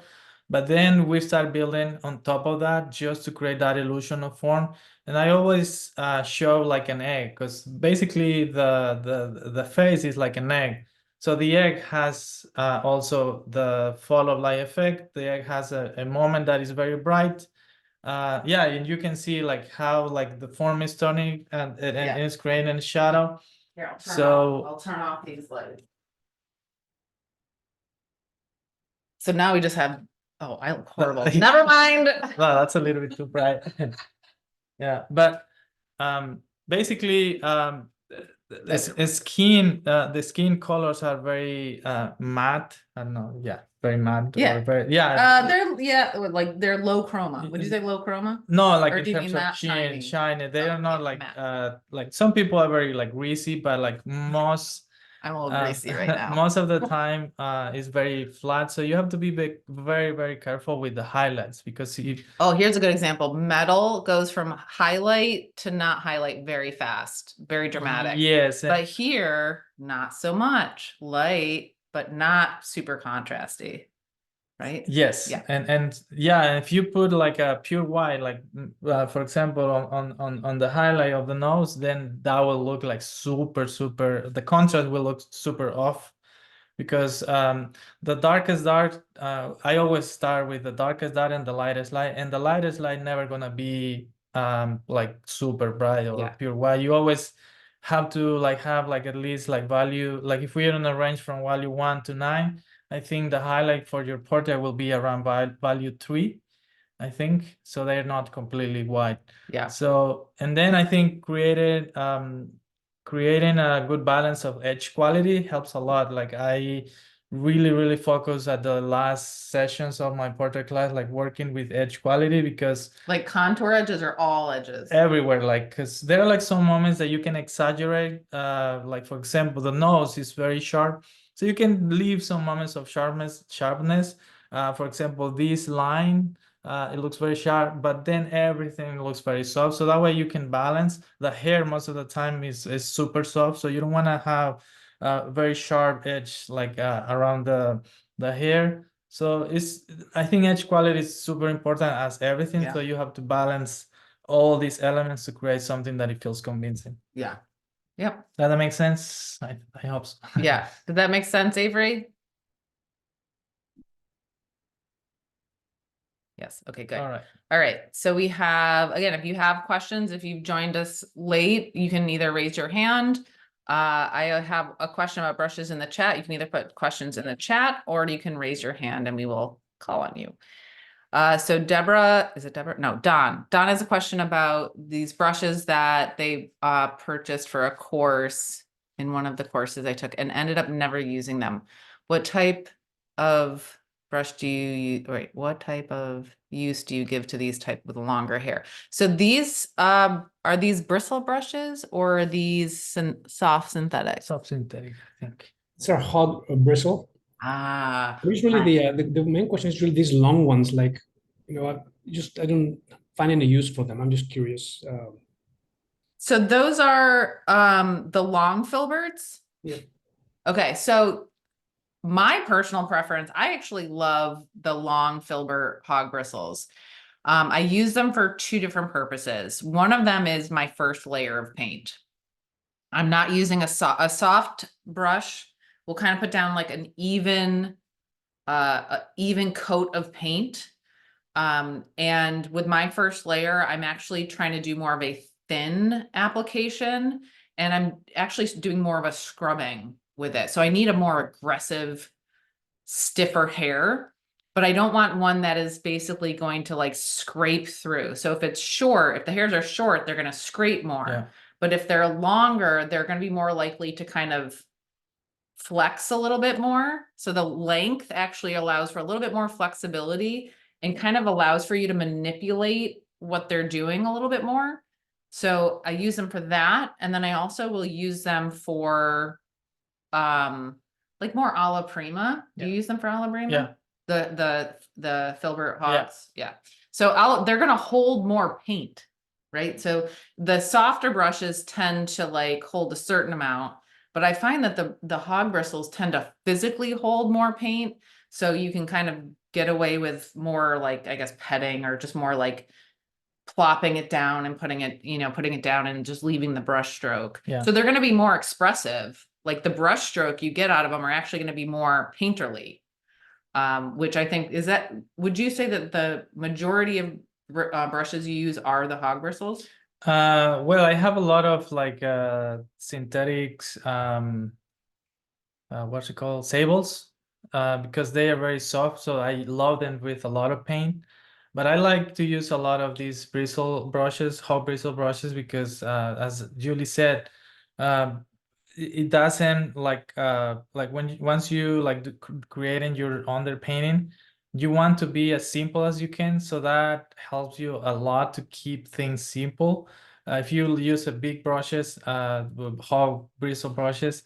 But then we start building on top of that just to create that illusion of form. And I always show like an egg, because basically the face is like an egg. So the egg has also the fall of light effect. The egg has a moment that is very bright, yeah, and you can see like how like the form is turning and Yeah. it's creating a shadow. Here, I'll turn So- off, I'll turn off these lights. So now we just have, oh, I look horrible. Never mind. Well, that's a little bit too bright. Yeah, but basically the skin colors are very matte. I don't know, yeah, very matte Yeah. or very yeah. They're low chroma. Would you say low chroma? No, like Or in do you terms mean of that shiny? shiny. They Oh, are not yeah, like some people are very like greasy, but like most I'm a little greasy right now. most of the time is very flat. So you have to be very, very careful with the highlights because Oh, here's a good example. Metal goes from highlight to not highlight very fast, very dramatic. yes, But here, not so much. Light, but not super contrasty. Right? yes, Yeah. and yeah, if you put like a pure white, like for example on the highlight of the nose, then that will look like super. The contrast will look super off, because the darkest dark, I always start with the darkest dark and the lightest light, and the lightest light never gonna be like super bright or Yeah. pure white. You always have to like have like at least like value, like if we're in a range from value 1 to 9, I think the highlight for your portrait will be around value 3, I think, so they're not completely white. Yeah. So, and then I think creating a good balance of edge quality helps a lot. Like I really focus at the last sessions of my portrait class, like working with edge quality, because Like contour edges or all edges? everywhere, like, because there are like some moments that you can exaggerate, like for example the nose is very sharp, so you can leave some moments of sharpness. For example, this line, it looks very sharp, but then everything looks very soft, so that way you can balance. The hair most of the time is super soft, so you don't want to have a very sharp edge like around the hair. So I think edge quality is super important as everything. Yeah. So you have to balance all these elements to create something that it feels convincing. Yeah. Yep. Does that make sense? I hope so. Yeah. Did that make sense, Avery? Yes. Okay, good. All right. All right. So we have, again, if you have questions, if you've joined us late, you can either raise your hand. I have a question about brushes in the chat. You can either put questions in the chat or you can raise your hand and we will call on you. So Deborah, is it Deborah? No, Don. Don has a question about these brushes that they purchased for a course in one of the courses I took and ended up never using them. What type of brush do you wait, what type of use do you give to these type with longer hair? So these are these bristle brushes or are these soft synthetic? Soft synthetic, I think. It's a hot bristle. Ah, Usually the main question is really these long ones, like, you know, I don't find any use for them. I'm just curious. so those are the long filberts? Yeah. Okay, so my personal preference, I actually love the long filbert hog bristles. I use them for two different purposes. One of them is my first layer of paint. I'm not using a soft brush. We'll kind of put down like an even coat of paint. And with my first layer, I'm actually trying to do more of a thin application, and I'm actually doing more of a scrubbing with it. So I need a more aggressive, stiffer hair, but I don't want one that is basically going to like scrape through. So if it's short, if the hairs are short, they're going to scrape more. Yeah. But if they're longer, they're going to be more likely to kind of flex a little bit more. So the length actually allows for a little bit more flexibility and kind of allows for you to manipulate what they're doing a little bit more. So I use them for that. And then I also will use them for like more alla prima. Do you use them for alla prima? Yeah. The filbert hogs. Yeah. So they're gonna hold more paint, right? So the softer brushes tend to like hold a certain amount, but I find that the hog bristles tend to physically hold more paint. So you can kind of get away with more like, I guess, petting or just more like plopping it down and putting it down and just leaving the brush stroke. Yeah. So they're going to be more expressive. Like the brush stroke you get out of them are actually going to be more painterly. Which I think would you say that the majority of brushes you use are the hog bristles? Well, I have a lot of like synthetics, what's it called, sables, because they are very soft, so I love them with a lot of paint. But I like to use a lot of these bristle brushes, hog bristle brushes, because as Julie said, um, it doesn't like when once you like creating your underpainting, you want to be as simple as you can, so that helps you a lot to keep things simple. If you use a big brushes, hog bristle brushes,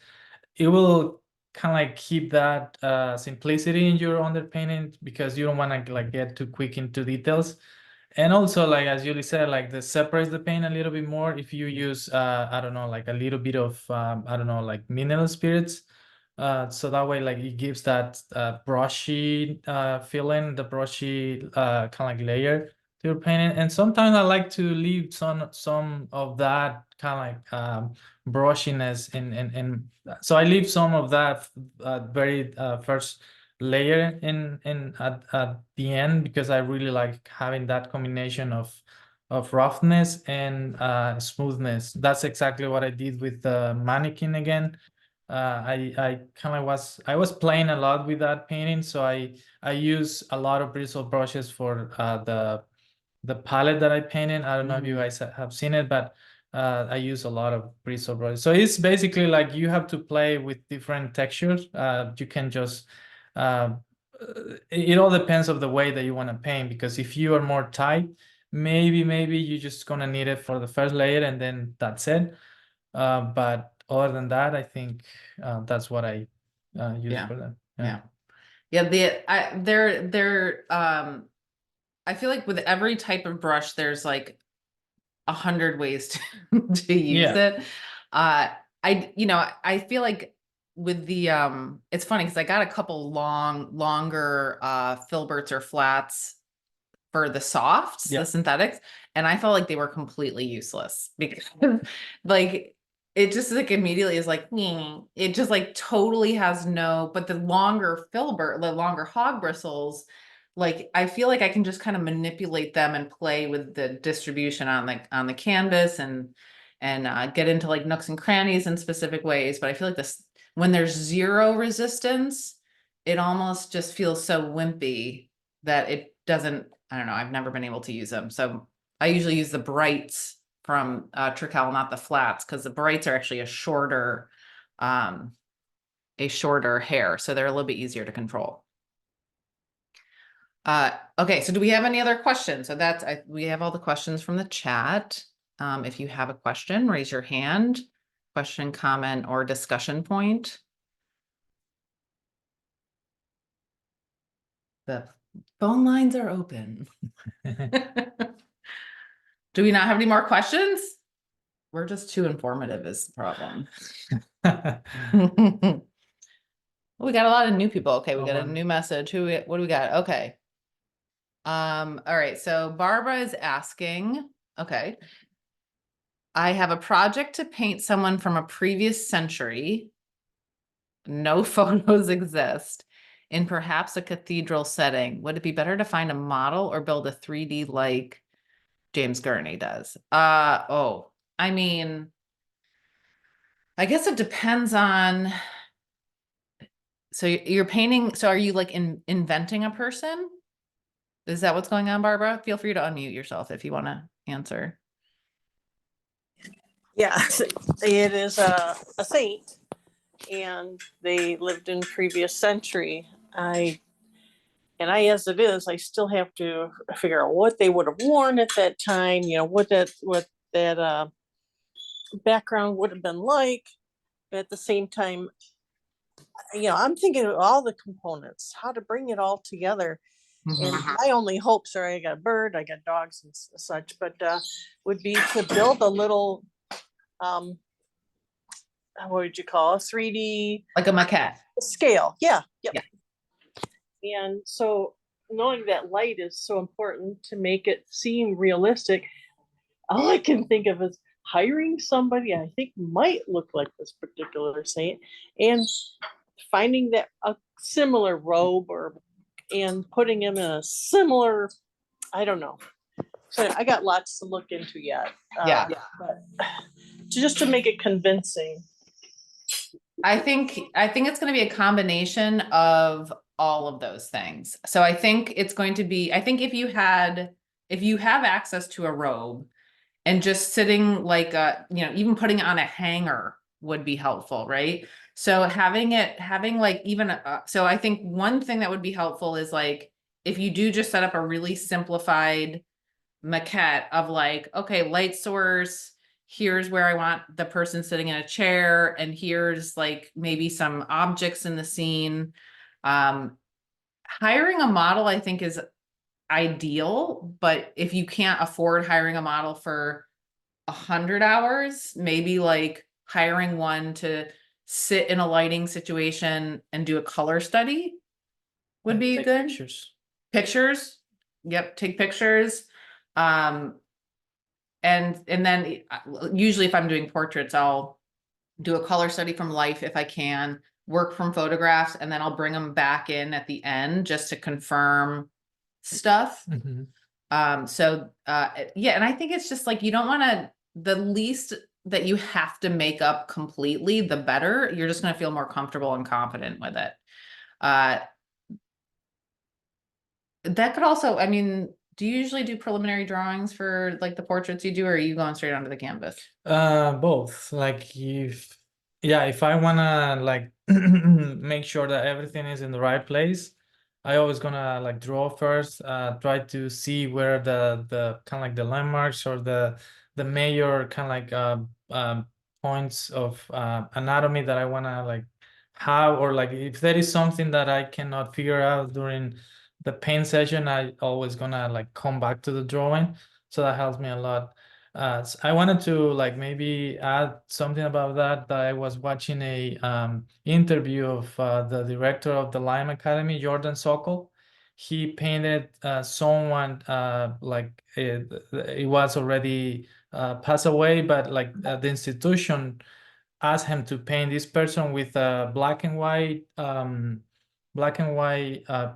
it will kind of like keep that simplicity in your underpainting, because you don't want to like get too quick into details. And also, like as Julie said, like this separates the paint a little bit more if you use I don't know, like a little bit of I don't know, like mineral spirits, so that way like it gives that brushy feeling, the brushy kind of like layer to your painting. And sometimes I like to leave some of that kind of like brushiness in so I leave some of that very first layer in at the end, because I really like having that combination of roughness and smoothness. That's exactly what I did with the mannequin again. I kind of was playing a lot with that painting, so I use a lot of bristle brushes for the palette that I painted. I don't know if you guys have seen it, but I use a lot of bristle brushes. So it's basically like you have to play with different textures. You can just it all depends of the way that you want to paint, because if you are more tight, maybe you're just gonna need it for the first layer and then that's it. But other than that, I think that's what I use Yeah. for them. Yeah. I feel like with every type of brush, there's like 100 ways to use Yeah. it. I feel like with the it's funny because I got a couple longer filberts or flats for the softs, Yeah. the synthetics, and I felt like they were completely useless because like it just like immediately is like it just like totally has no, but the longer filbert, the longer hog bristles, like I feel like I can just kind of manipulate them and play with the distribution on the canvas and get into like nooks and crannies in specific ways. But I feel like this, when there's zero resistance, it almost just feels so wimpy that it doesn't, I don't know, I've never been able to use them. So I usually use the brights from Trical, not the flats, because the brights are actually a shorter hair, so they're a little bit easier to control. Okay, so do we have any other questions? So we have all the questions from the chat. If you have a question, raise your hand. Question, comment, or discussion point. The phone lines are open. Do we not have any more questions? We're just too informative is the problem. We got a lot of new people. Okay, we got a new message. What do we got? Okay. All right, so Barbara is asking, okay. I have a project to paint someone from a previous century. No photos exist in perhaps a cathedral setting. Would it be better to find a model or build a 3D like James Gurney does? I mean, I guess it depends on, so you're painting, so are you like inventing a person? Is that what's going on, Barbara? Feel free to unmute yourself if you want to answer. Yeah, it is a saint, and they lived in previous century. As it is, I still have to figure out what they would have worn at that time. You know, what that background would have been like. But at the same time, I'm thinking of all the components, how to bring it all together. And my only hopes are, I got a bird, I got dogs and such, but would be to build a little what would you call a 3D, like a maquette scale? Yeah. Yeah. And so knowing that light is so important to make it seem realistic, all I can think of is hiring somebody I think might look like this particular saint and finding that a similar robe and putting him in a similar, I don't know, So I got lots to look into yet. Yeah. But just to make it convincing. I think it's going to be a combination of all of those things. So I think it's going to be, I think if you have access to a robe and just sitting like even putting it on a hanger would be helpful, right? So having like even so I think one thing that would be helpful is like if you do just set up a really simplified maquette of like, okay, light source, here's where I want the person sitting in a chair, and here's like maybe some objects in the scene. Hiring a model, I think, is ideal, but if you can't afford hiring a model for 100 hours, maybe like hiring one to sit in a lighting situation and do a color study would be Take good. Pictures. Yep, take pictures. And then usually if I'm doing portraits, I'll do a color study from life if I can, work from photographs, and then I'll bring them back in at the end just to confirm stuff. Mhm. Yeah, and I think it's just like you don't want to, the least that you have to make up completely, the better. You're just going to feel more comfortable and confident with it. That could also, I mean, do you usually do preliminary drawings for like the portraits you do, or are you going straight onto the canvas? Both. Like if I wanna like make sure that everything is in the right place, I always gonna like draw first, try to see where the kind of like the landmarks or the major kind of like points of anatomy that I wanna like have, or like if there is something that I cannot figure out during the paint session, I always gonna like come back to the drawing. So that helps me a lot. I wanted to like maybe add something about that. That I was watching a interview of the director of the Lime Academy, Jordan Sokol. He painted someone like it was already passed away, but like the institution asked him to paint this person with a black and white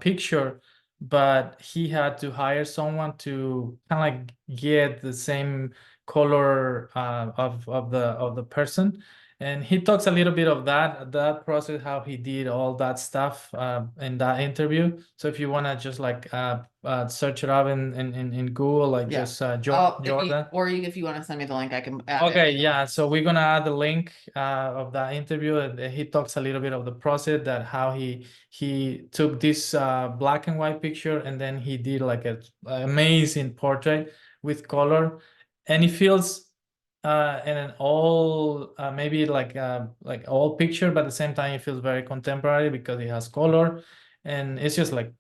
picture, but he had to hire someone to kind of like get the same color of the person. And he talks a little bit of that process, how he did all that stuff in that interview. So if you want to just like search it up in Google, like Yeah. just If Jordan. if you want to send me the link, I can add Okay, it. yeah. So we're gonna add the link of that interview, and he talks a little bit of the process, that how he took this black and white picture, and then he did like a amazing portrait with color, and it feels in an all maybe like old picture, but at the same time it feels very contemporary because it has color, and it's just like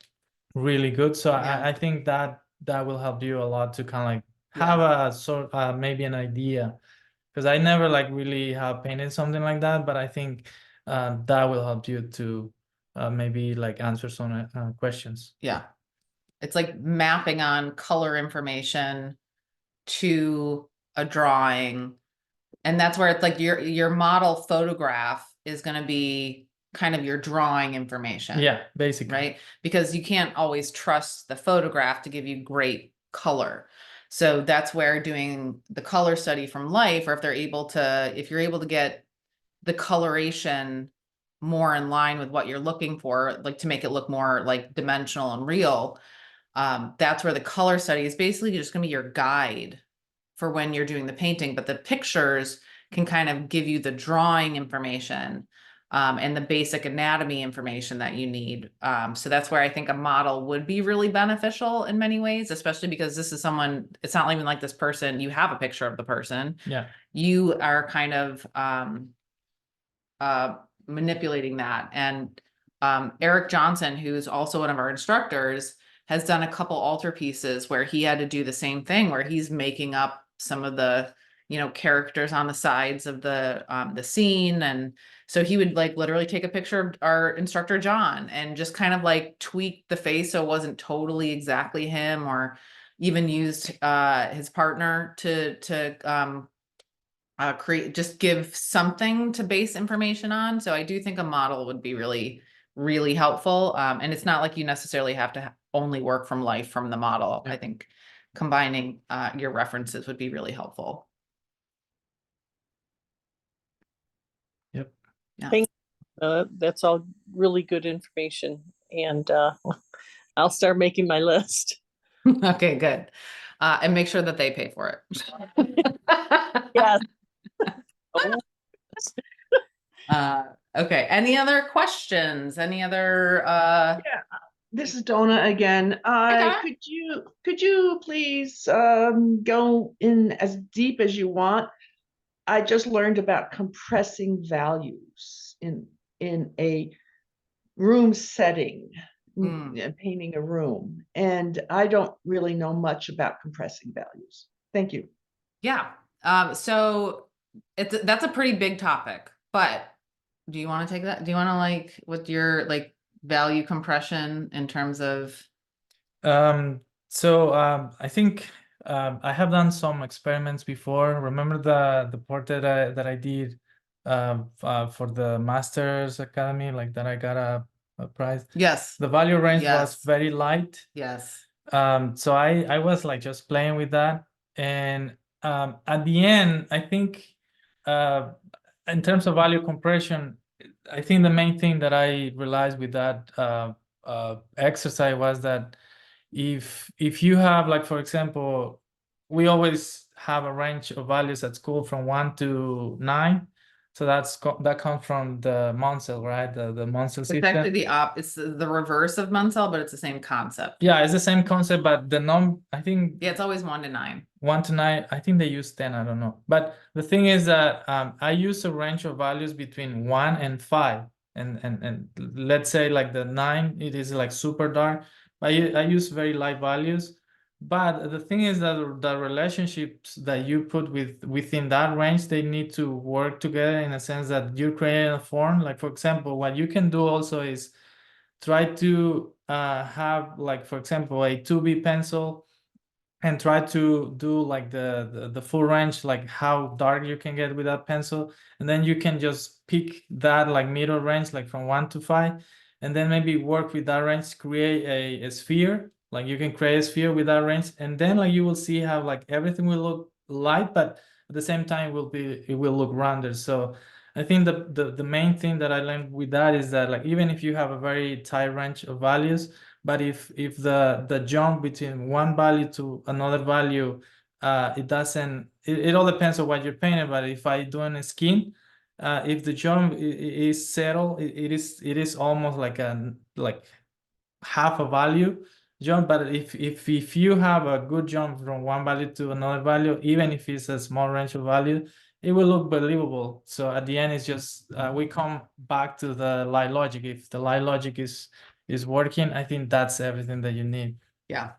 really good. So Yeah. I think that will help you a lot to kind of like have a sort maybe an idea, because I never like really have painted something like that, but I think that will help you to maybe like answer some questions. Yeah. It's like mapping on color information to a drawing. And that's where it's like your model photograph is going to be kind of your drawing information. Yeah, basically. Right? Because you can't always trust the photograph to give you great color. So that's where doing the color study from life, or if you're able to get the coloration more in line with what you're looking for, like to make it look more like dimensional and real, that's where the color study is basically just going to be your guide for when you're doing the painting, but the pictures can kind of give you the drawing information and the basic anatomy information that you need. So that's where I think a model would be really beneficial in many ways, especially because this is someone, it's not even like this person, you have a picture of the person. Yeah. You are kind of manipulating that. And Eric Johnson, who's also one of our instructors, has done a couple altarpieces where he had to do the same thing, where he's making up some of the characters on the sides of the scene. And so he would like literally take a picture of our instructor John and just kind of like tweak the face so it wasn't totally exactly him, or even used his partner to create, just give something to base information on. So I do think a model would be really, really helpful. And it's not like you necessarily have to only work from life from the model. Yeah. I think combining your references would be really helpful. Yep. Yeah. Thank- That's all really good information, and I'll start making my list. Okay, good. And make sure that they pay for it. Yes. Oh, Okay, any other questions? Any other This is Donna again. Donna. Could you please go in as deep as you want? I just learned about compressing values in a room setting, painting a room, and I don't really know much about compressing values. Thank you. Yeah. So that's a pretty big topic, but do you want to take that? Do you want to like with your like value compression in terms of I think I have done some experiments before. Remember the portrait that I did for the Masters Academy, like that I got a prize. yes. The value range was Yes. very light. Yes. So I was like just playing with that, and at the end, I think in terms of value compression, I think the main thing that I realized with that exercise was that if you have, like, for example, we always have a range of values at school from 1 to 9. So that comes from the Munsell, right? The Munsell It's system. actually it's the reverse of Munsell, but it's the same concept. Yeah, it's the same concept, but I think Yeah, it's always 1 to 9. 1 to 9. I think they use 10. I don't know. But the thing is that I use a range of values between 1 and 5, and let's say like the 9, it is like super dark. I use very light values. But the thing is that the relationships that you put within that range, they need to work together in a sense that you're creating a form. Like, for example, what you can do also is try to have, like, for example, a 2B pencil, and try to do like the full range, like how dark you can get with that pencil, and then you can just pick that like middle range, like from 1 to 5, and then maybe work with that range, create a sphere. Like you can create a sphere with that range, and then like you will see how like everything will look light, but at the same time it will look rounded. So I think the main thing that I learned with that is that, like, even if you have a very tight range of values, but if the jump between one value to another value, it all depends on what you're painting. But if I do in a skin, if the jump is settled, it is almost like half a value jump. But if you have a good jump from one value to another value, even if it's a small range of value, it will look believable. So at the end, it's just we come back to the light logic. If the light logic is working, I think that's everything that you need. Yeah.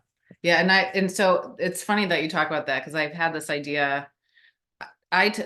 Yeah. And so it's funny that you talk about that, because I've had this idea.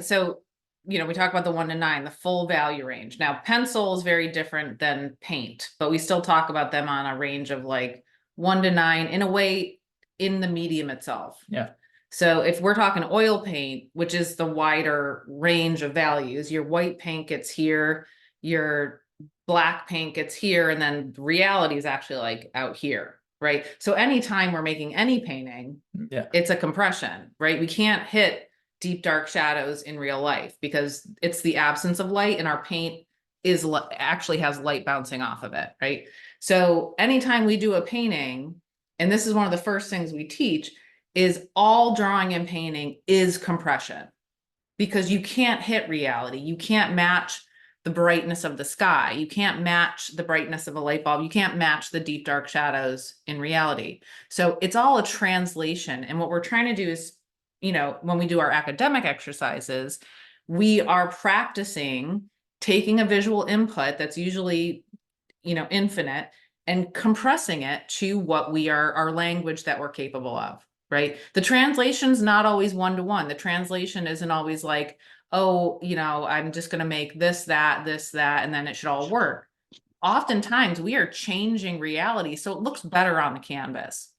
So, we talk about the 1 to 9, the full value range. Now, pencil is very different than paint, but we still talk about them on a range of like 1 to 9 in a way in the medium itself. Yeah. So if we're talking oil paint, which is the wider range of values, your white paint gets here, your black paint gets here, and then reality is actually like out here, right? So anytime we're making any painting, Yeah, it's a compression, right? We can't hit deep dark shadows in real life because it's the absence of light, and our paint actually has light bouncing off of it, right? So anytime we do a painting, and this is one of the first things we teach, is all drawing and painting is compression, because you can't hit reality. You can't match the brightness of the sky. You can't match the brightness of a light bulb. You can't match the deep dark shadows in reality. So it's all a translation. And what we're trying to do is, when we do our academic exercises, we are practicing taking a visual input that's usually, infinite, and compressing it to what our language that we're capable of, right? The translation's not always 1-to-1. The translation isn't always like, oh, I'm just going to make this, that, and then it should all work. Oftentimes we are changing reality so it looks better on the canvas.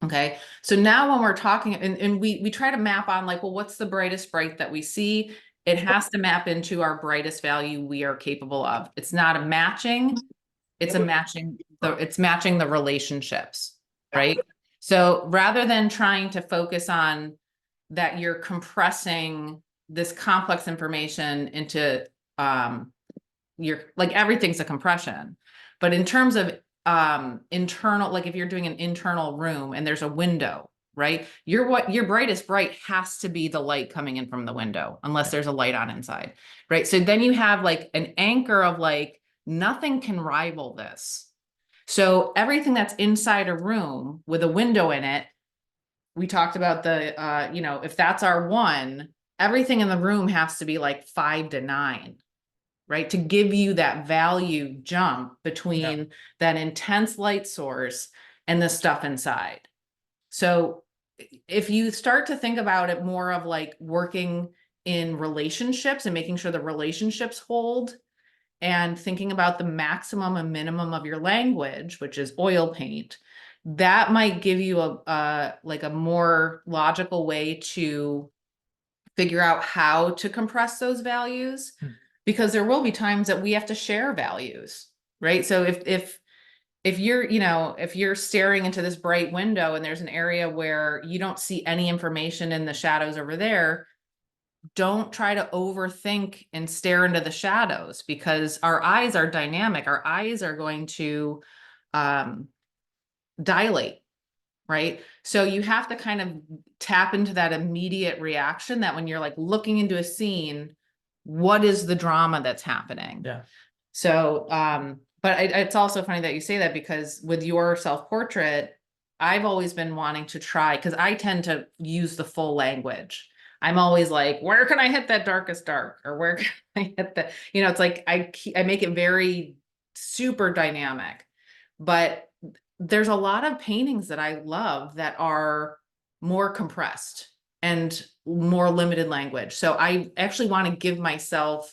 Okay, so now when we're talking, and we try to map on like, well, what's the brightest bright that we see? It has to map into our brightest value we are capable of. It's not a matching, it's matching the relationships, right? So rather than trying to focus on that you're compressing this complex information into like everything's a compression. But in terms of internal, like if you're doing an internal room and there's a window, right? Your brightest bright has to be the light coming in from the window, unless there's a light on inside, right? So then you have like an anchor of like, nothing can rival this. So everything that's inside a room with a window in it, we talked about the, you know, if that's our 1, everything in the room has to be like 5 to 9, right? To give you that value jump between that intense light source and the stuff inside. So if you start to think about it more of like working in relationships and making sure the relationships hold, and thinking about the maximum and minimum of your language, which is oil paint, that might give you a like a more logical way to figure out how to compress those values, because there will be times that we have to share values, right? So if you're, you know, if you're staring into this bright window and there's an area where you don't see any information in the shadows over there, don't try to overthink and stare into the shadows, because our eyes are dynamic. Our eyes are going to dilate, right? So you have to kind of tap into that immediate reaction, that when you're like looking into a scene, what is the drama that's happening? Yeah. So, but it's also funny that you say that, because with your self-portrait, I've always been wanting to try, because I tend to use the full language. I'm always like, where can I hit that darkest dark? Or where can I hit the, you know, it's like, I make it very super dynamic. But there's a lot of paintings that I love that are more compressed and more limited language. So I actually want to give myself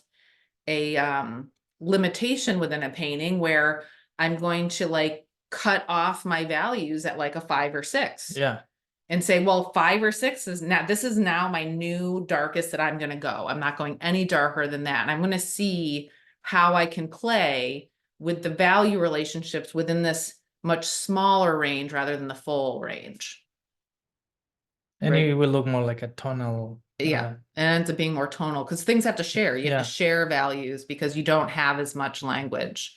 a limitation within a painting where I'm going to like cut off my values at like a 5 or 6. Yeah. And say, well, 5 or 6 is now, this is now my new darkest that I'm going to go. I'm not going any darker than that. And I'm going to see how I can play with the value relationships within this much smaller range rather than the full range. And Right. it will look more like a tonal. Yeah. And it ends up being more tonal, because things have to share. You have to share values because you don't have as much language.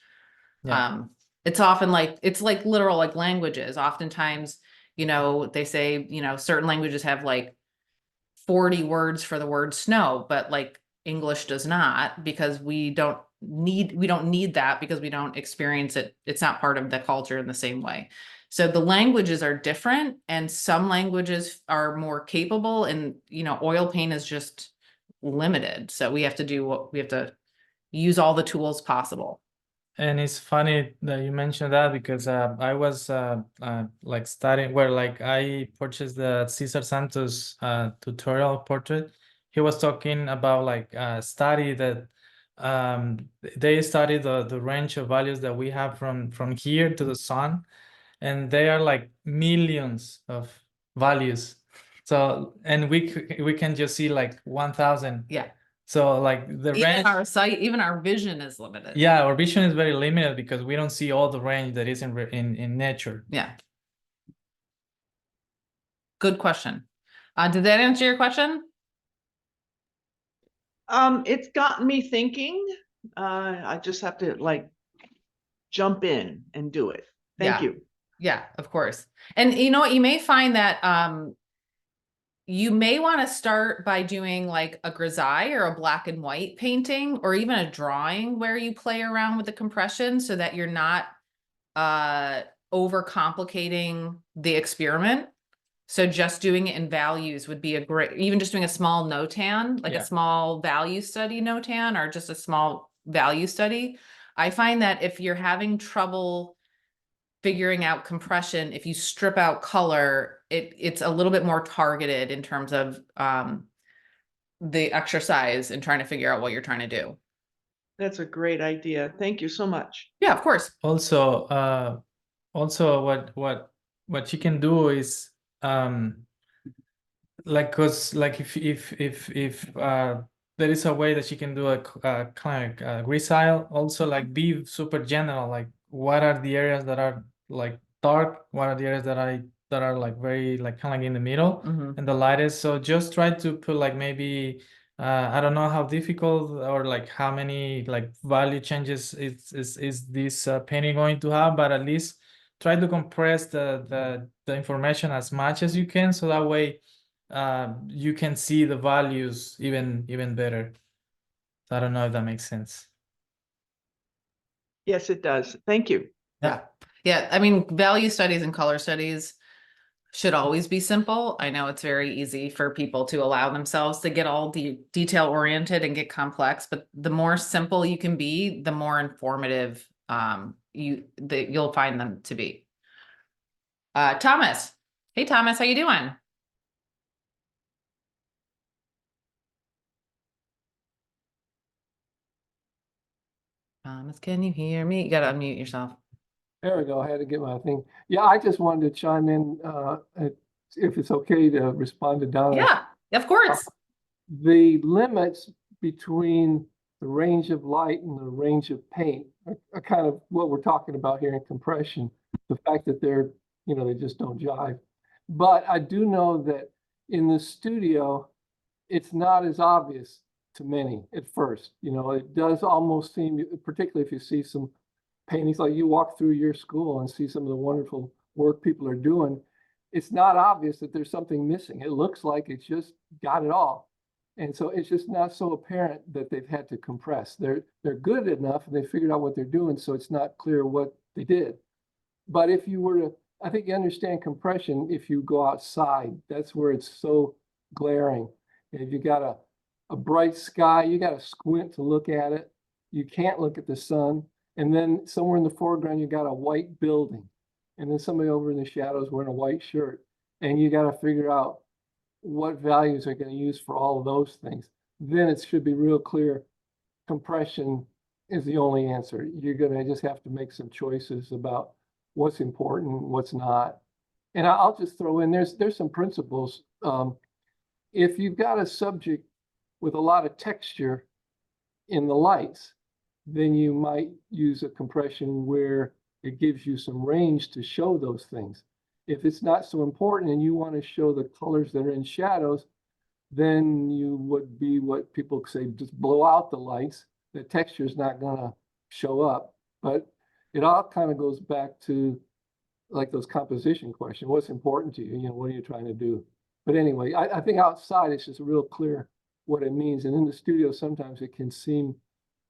Yeah. It's often like, it's like literal, like languages. Oftentimes, you know, they say, you know, certain languages have like 40 words for the word snow, but like English does not, because we don't need that, because we don't experience it. It's not part of the culture in the same way. So the languages are different, and some languages are more capable, and, you know, oil paint is just limited. So we have to use all the tools possible. And it's funny that you mentioned that, because I was like studying, where like I purchased the Cesar Santos tutorial portrait. He was talking about like a study that they study the range of values that we have from here to the sun, and they are like millions of values. So, and we can just see like 1,000. Yeah. So like the range, Our sight, even our vision is limited. yeah, our vision is very limited because we don't see all the range that is in nature. Yeah. Good question. Did that answer your question? It's gotten me thinking. I just have to like jump in and do it. Thank you. Yeah, of course. And you know what, you may find that you may want to start by doing like a grisaille or a black and white painting, or even a drawing where you play around with the compression, so that you're not overcomplicating the experiment. So just doing it in values would be a great, even just doing a small notan, like a small value study notan, or just a small value study. I find that if you're having trouble figuring out compression, if you strip out color, it's a little bit more targeted in terms of the exercise and trying to figure out what you're trying to do. That's a great idea. Thank you so much. Yeah, of course. Also, what you can do is like, cause like if there is a way that you can do a kind of grisaille, also like be super general, like what are the areas that are like dark, what are the areas that are that are like very like kind of like in the middle Mhm. and the lightest. So just try to put like maybe I don't know how difficult or like how many like value changes is this painting going to have, but at least try to compress the information as much as you can, so that way you can see the values even better. So I don't know if that makes sense. Yes, it does. Thank you. Yeah. Yeah. I mean, value studies and color studies should always be simple. I know it's very easy for people to allow themselves to get all detail oriented and get complex, but the more simple you can be, the more informative you'll find them to be. Thomas. Hey Thomas, how you doing? Thomas, can you hear me? You gotta unmute yourself. There we go. I had to get my thing. Yeah, I just wanted to chime in, if it's okay to respond to Donna. Yeah, of course. The limits between the range of light and the range of paint are kind of what we're talking about here in compression. The fact that they're, they just don't jive. But I do know that in the studio, it's not as obvious to many at first. It does almost seem, particularly if you see some paintings, like you walk through your school and see some of the wonderful work people are doing, it's not obvious that there's something missing. It looks like it's just got it all. And so it's just not so apparent that they've had to compress. They're good enough and they figured out what they're doing, so it's not clear what they did. But if you were to, I think you understand compression if you go outside. That's where it's so glaring. And if you got a bright sky, you got to squint to look at it. You can't look at the sun. And then somewhere in the foreground, you got a white building. And then somebody over in the shadows wearing a white shirt. And you got to figure out what values are going to use for all of those things. Then it should be real clear. Compression is the only answer. You're going to just have to make some choices about what's important, what's not. And I'll just throw in, there's some principles. If you've got a subject with a lot of texture in the lights, then you might use a compression where it gives you some range to show those things. If it's not so important and you want to show the colors that are in shadows, then you would be what people say, just blow out the lights. The texture is not going to show up. But it all kind of goes back to like those composition questions. What's important to you? What are you trying to do? But anyway, I think outside it's just real clear what it means. And in the studio, sometimes it can seem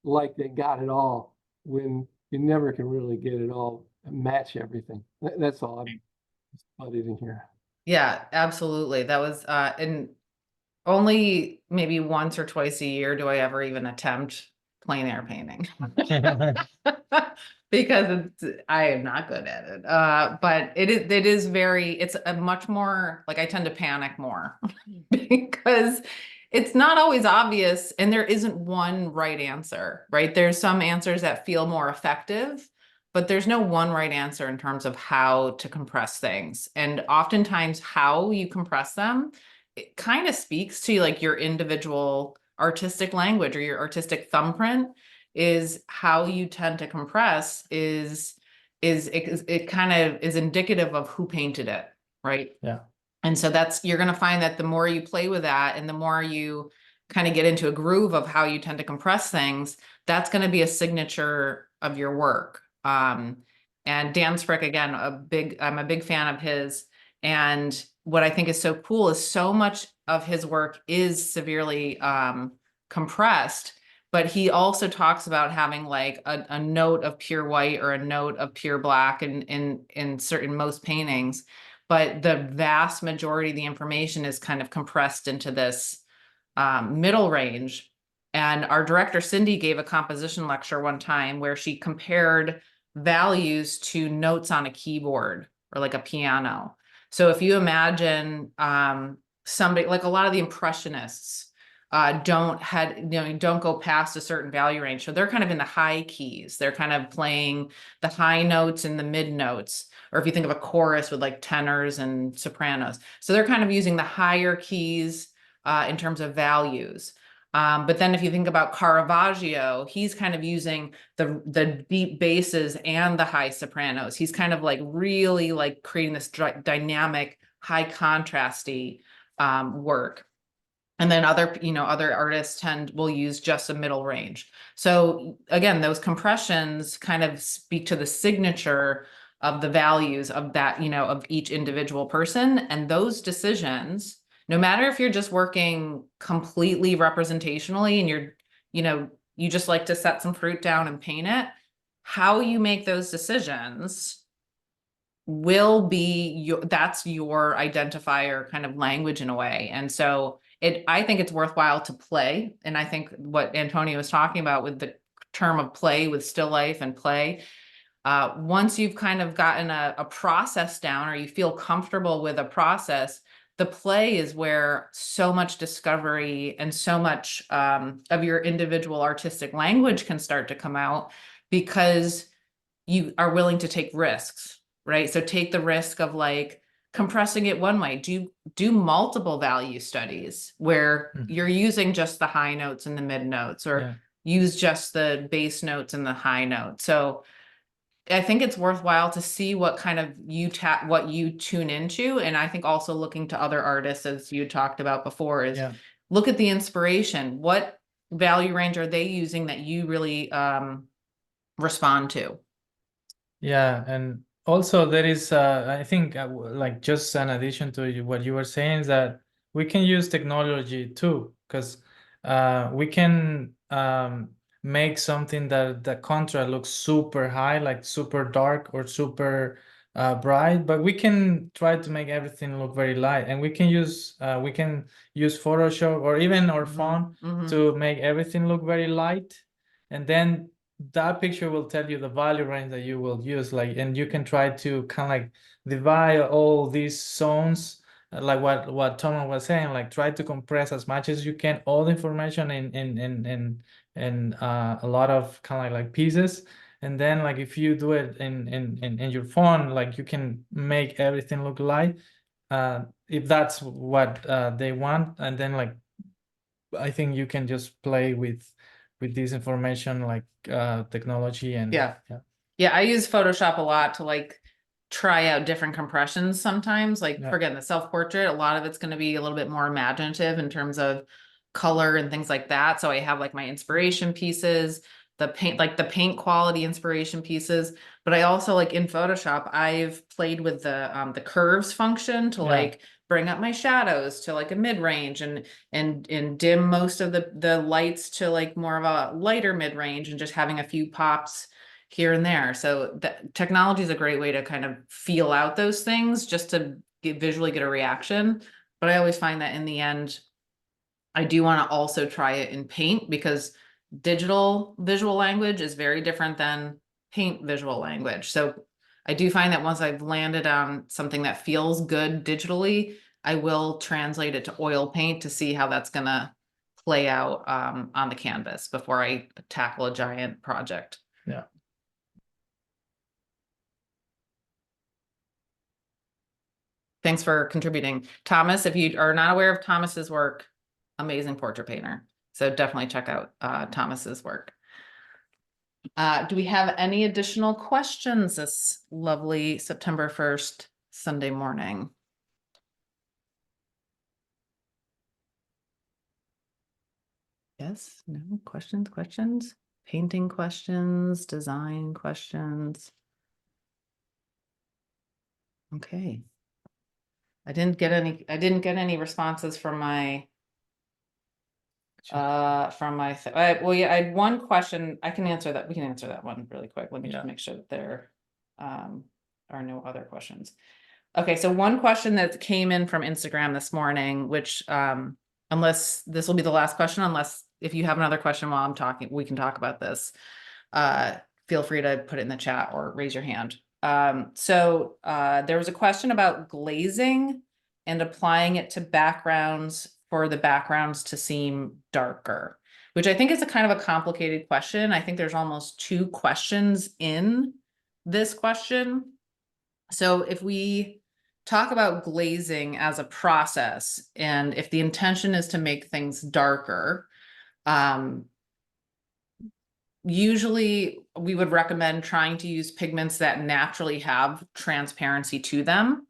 like they got it all when you never can really get it all and match everything. That's all I'm studied in here. Yeah, absolutely. That was and only maybe once or twice a year do I ever even attempt plein air painting. Because I am not good at it. But it is it's a much more, like I tend to panic more because it's not always obvious and there isn't one right answer, right? There's some answers that feel more effective, but there's no one right answer in terms of how to compress things. And oftentimes how you compress them, it kind of speaks to like your individual artistic language or your artistic thumbprint. Is how you tend to compress it kind of is indicative of who painted it, right? Yeah. And so you're going to find that the more you play with that and the more you kind of get into a groove of how you tend to compress things, that's going to be a signature of your work. And Dan Sprick, again, I'm a big fan of his. And what I think is so cool is so much of his work is severely compressed, but he also talks about having like a note of pure white or a note of pure black in certain most paintings. But the vast majority of the information is kind of compressed into this middle range. And our director, Cindy, gave a composition lecture one time where she compared values to notes on a keyboard or like a piano. So if you imagine somebody, like a lot of the impressionists don't go past a certain value range. So they're kind of in the high keys. They're kind of playing the high notes and the mid notes. Or if you think of a chorus with like tenors and sopranos. So they're kind of using the higher keys in terms of values. But then if you think about Caravaggio, he's kind of using the deep basses and the high sopranos. He's kind of like really like creating this dynamic, high contrasty work. And then other artists will use just a middle range. So again, those compressions kind of speak to the signature of the values of that, of each individual person. And those decisions, no matter if you're just working completely representationally and you just like to set some fruit down and paint it, how you make those decisions will be that's your identifier kind of language in a way. And so I think it's worthwhile to play. And I think what Antonio was talking about with the term of play with still life and play, once you've kind of gotten a process down, or you feel comfortable with a process, the play is where so much discovery and so much of your individual artistic language can start to come out, because you are willing to take risks, right? So take the risk of like compressing it one way, do multiple value studies where you're using just the high notes and the mid notes, or use just the bass notes and the high notes. So I think it's worthwhile to see what kind of what you tune into. And I think also looking to other artists, as you talked about before, is look at the inspiration. What value range are they using that you really respond to? Yeah, and also there is, I think, like just an addition to what you were saying, is that we can use technology too, because we can make something that the contrast looks super high, like super dark or super bright, but we can try to make everything look very light, and we can use Photoshop or even our phone to make everything look very light, and then that picture will tell you the value range that you will use, like, and you can try to kind of like divide all these zones, like what Thomas was saying, like try to compress as much as you can all the information in a lot of kind of like pieces, and then like if you do it in your phone, like you can make everything look light, if that's what they want, and then like I think you can just play with this information, like technology. And yeah, I use Photoshop a lot to like try out different compressions sometimes, like forget the self-portrait, a lot of it's going to be a little bit more imaginative in terms of color and things like that. So I have like my inspiration pieces, the paint quality inspiration pieces, but I also like in Photoshop, I've played with the curves function to like bring up my shadows to like a mid-range and dim most of the lights to like more of a lighter mid-range, and just having a few pops here and there. So technology is a great way to kind of feel out those things, just to visually get a reaction. But I always find that in the end, I do want to also try it in paint, because digital visual language is very different than paint visual language. So I do find that once I've landed on something that feels good digitally, I will translate it to oil paint to see how that's going to play out on the canvas before I tackle a giant project. Yeah. Thanks for contributing. Thomas, if you are not aware of Thomas's work, amazing portrait painter. So definitely check out Thomas's work. Do we have any additional questions this lovely September 1st, Sunday morning? Yes, no, questions, painting questions, design questions. Okay. I didn't get any responses from my well, yeah, I had one question. I can answer that. We can answer that one really quick. Let me just make sure that there are no other questions. Okay, so one question that came in from Instagram this morning, which unless this will be the last question, unless if you have another question while I'm talking, we can talk about this. Feel free to put it in the chat or raise your hand. So there was a question about glazing and applying it to backgrounds for the backgrounds to seem darker, which I think is a kind of a complicated question. I think there's almost two questions in this question. So if we talk about glazing as a process, and if the intention is to make things darker, Usually we would recommend trying to use pigments that naturally have transparency to them.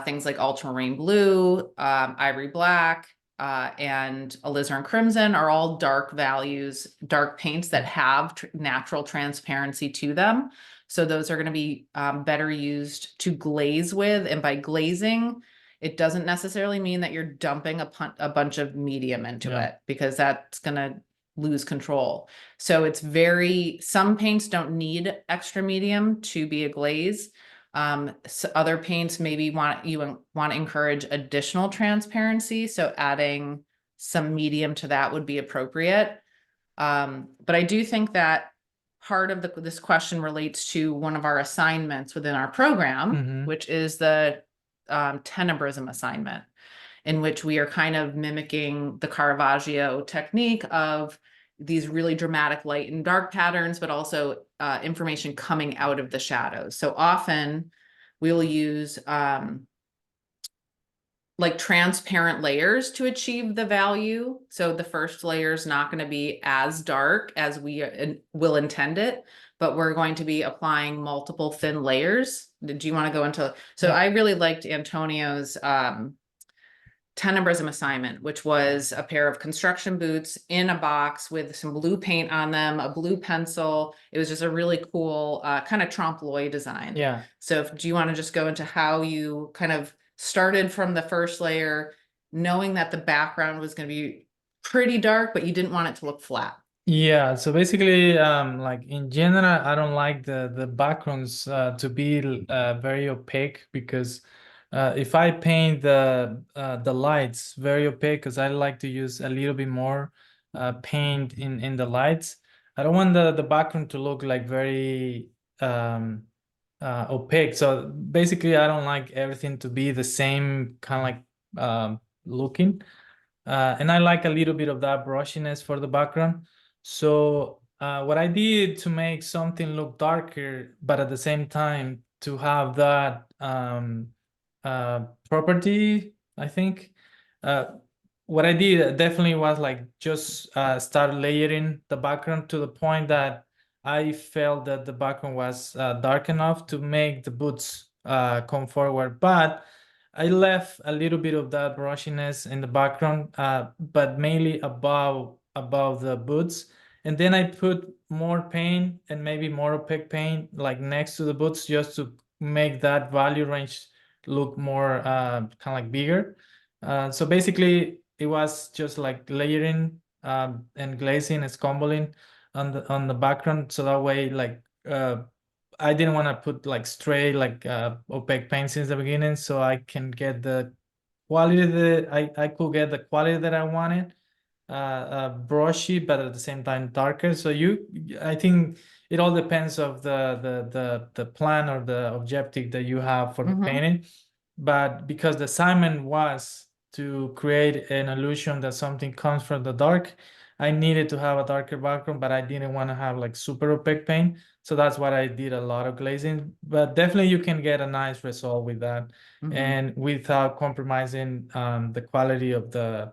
Things like ultramarine blue, ivory black, and alizarin crimson are all dark values, dark paints that have natural transparency to them. So those are going to be better used to glaze with. And by glazing, it doesn't necessarily mean that you're dumping a bunch of medium into it, because that's going to lose control. So it's some paints don't need extra medium to be a glaze. So other paints maybe want to encourage additional transparency. So adding some medium to that would be appropriate. But I do think that part of this question relates to one of our assignments within our program, which is the tenebrism assignment, in which we are kind of mimicking the Caravaggio technique of these really dramatic light and dark patterns, but also information coming out of the shadows. So often we'll use like transparent layers to achieve the value. So the first layer is not going to be as dark as we will intend it, but we're going to be applying multiple thin layers. Did you want to go into? So I really liked Antonio's tenebrism assignment, which was a pair of construction boots in a box with some blue paint on them, a blue pencil. It was just a really cool kind of trompe l'oeil design. Yeah. So do you want to just go into how you kind of started from the first layer, knowing that the background was going to be pretty dark, but you didn't want it to look flat? Yeah, so basically, like in general, I don't like the backgrounds to be very opaque, because if I paint the lights very opaque, because I like to use a little bit more paint in the lights, I don't want the background to look like very opaque. So basically, I don't like everything to be the same kind of like looking, and I like a little bit of that brushiness for the background. So what I did to make something look darker, but at the same time to have that property, I think, what I did definitely was like just start layering the background to the point that I felt that the background was dark enough to make the boots come forward. But I left a little bit of that brushiness in the background, but mainly above the boots. And then I put more paint and maybe more opaque paint like next to the boots, just to make that value range look more kind of like bigger. So basically it was just like layering and glazing and scumbling on the background, so that way like I didn't want to put like straight like opaque paint since the beginning, so I can get the quality that I could get the quality that I wanted, brushy but at the same time darker. So I think it all depends of the plan or the objective that you have for the painting. But because the assignment was to create an illusion that something comes from the dark, I needed to have a darker background, but I didn't want to have like super opaque paint. So that's what I did, a lot of glazing. But definitely you can get a nice result with that, and without compromising the quality of the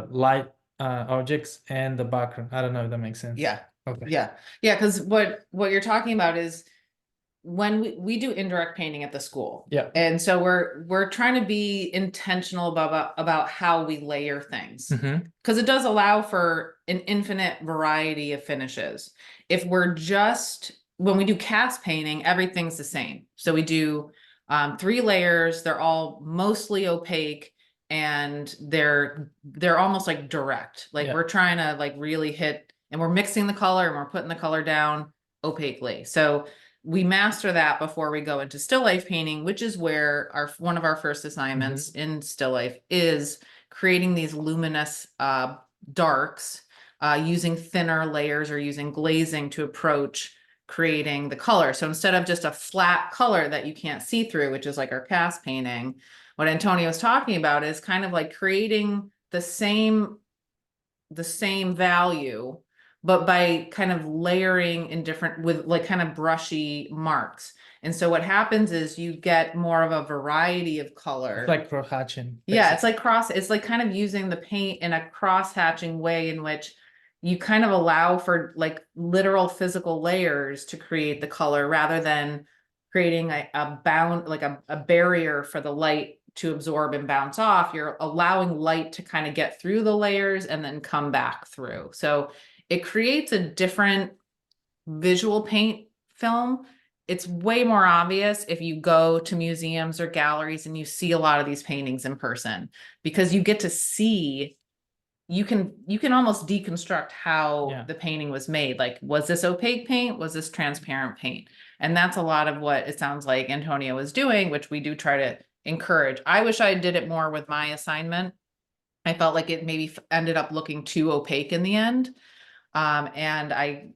light objects and the background. I don't know if that makes sense. Yeah. Okay. Yeah. Because what you're talking about is when we do indirect painting at the school. Yeah. And so we're trying to be intentional about how we layer things, because it does allow for an infinite variety of finishes. If when we do cast painting, everything's the same. So we do 3 layers, they're all mostly opaque, and they're almost like direct. Like we're trying to like really hit, and we're mixing the color and we're putting the color down opaquely. So we master that before we go into still life painting, which is where one of our first assignments in still life is creating these luminous darks using thinner layers or using glazing to approach creating the color. So instead of just a flat color that you can't see through, which is like our cast painting, what Antonio was talking about is kind of like creating the same value, but by kind of layering in different with like kind of brushy marks. And so what happens is you get more of a variety of color. It's like cross hatching. Yeah, it's like kind of using the paint in a cross-hatching way in which you kind of allow for like literal physical layers to create the color rather than creating a bound, like a barrier for the light to absorb and bounce off. You're allowing light to kind of get through the layers and then come back through. So it creates a different visual paint film. It's way more obvious if you go to museums or galleries and you see a lot of these paintings in person, because you get to see, you can almost deconstruct how Yeah. the painting was made. Like, was this opaque paint? Was this transparent paint? And that's a lot of what it sounds like Antonio was doing, which we do try to encourage. I wish I did it more with my assignment. I felt like it maybe ended up looking too opaque in the end. And I,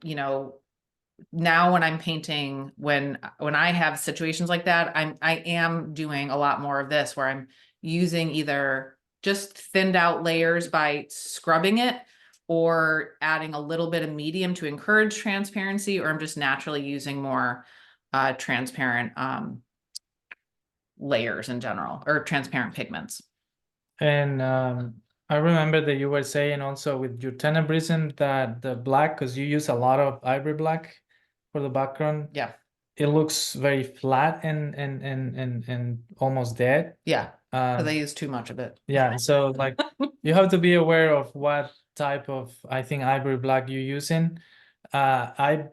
now when I'm painting, when I have situations like that, I am doing a lot more of this where I'm using either just thinned out layers by scrubbing it or adding a little bit of medium to encourage transparency, or I'm just naturally using more transparent layers in general, or transparent pigments. And I remember that you were saying also with your tenebrism that the black, because you use a lot of ivory black for the background. Yeah. It looks very flat and almost dead. Yeah. Um, They use too much of it. Yeah, so like you have to be aware of what type of, I think, ivory black you're using. I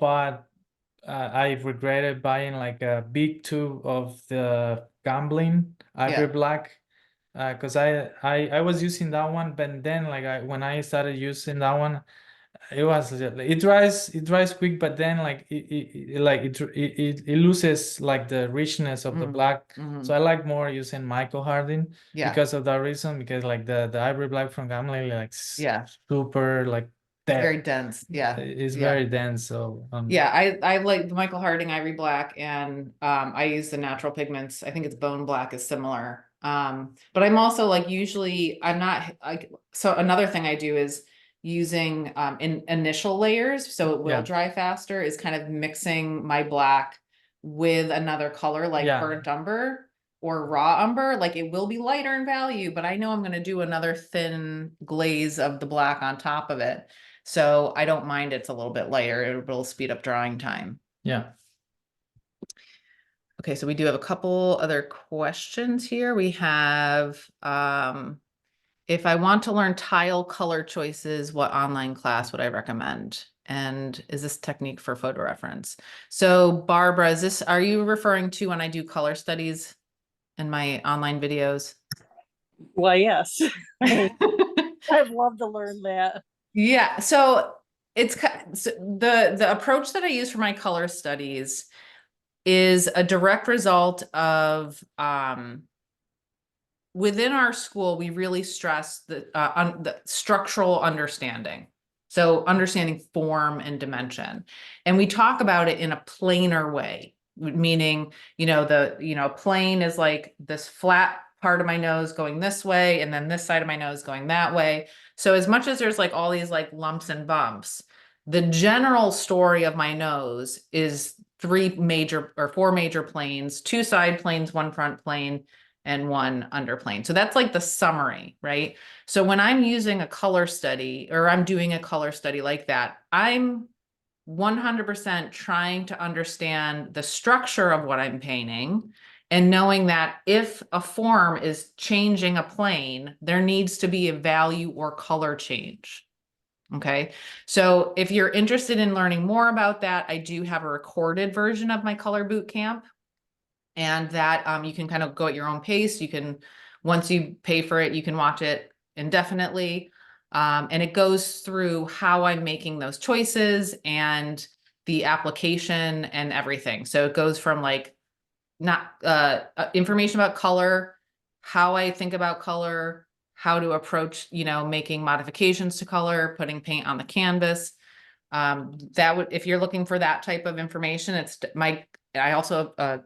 regretted buying like a big tube of the gambling ivory Yeah. black, because I was using that one, but then like when I started using that one, it dries quick, but then like it loses like the richness of the black. Mhm. So I like more using Michael Harding Yeah. because of that reason, because like the ivory black from Gambling like Yeah. super like Very dense. Yeah. it's Yeah. very dense. So Yeah, I like the Michael Harding Ivory Black, and I use the natural pigments. I think it's Bone Black is similar. But I'm also like, usually I'm not like, so another thing I do is using in initial layers, so it will Yeah. dry faster, is kind of mixing my black with another color like Yeah. burnt umber or raw umber. Like, it will be lighter in value, but I know I'm going to do another thin glaze of the black on top of it. So I don't mind it's a little bit lighter. It'll speed up drying time. yeah. Okay, so we do have a couple other questions here. We have, if I want to learn tile color choices, what online class would I recommend? And is this technique for photo reference? So Barbara, are you referring to when I do color studies in my online videos? Well, yes. I'd love to learn that. Yeah, so it's so the approach that I use for my color studies is a direct result of within our school, we really stress the structural understanding. So understanding form and dimension. And we talk about it in a planar way, meaning, plane is like this flat part of my nose going this way, and then this side of my nose going that way. So as much as there's like all these like lumps and bumps, the general story of my nose is 4 major planes, 2 side planes, 1 front plane, and 1 underplane. So that's like the summary, right? So when I'm using a color study, or I'm doing a color study like that, I'm 100% trying to understand the structure of what I'm painting, and knowing that if a form is changing a plane, there needs to be a value or color change. Okay, so if you're interested in learning more about that, I do have a recorded version of my color boot camp, and that you can kind of go at your own pace. You can, once you pay for it, you can watch it indefinitely. And it goes through how I'm making those choices and the application and everything. So it goes from like information about color, how I think about color, how to approach, making modifications to color, putting paint on the canvas. If you're looking for that type of information, I also,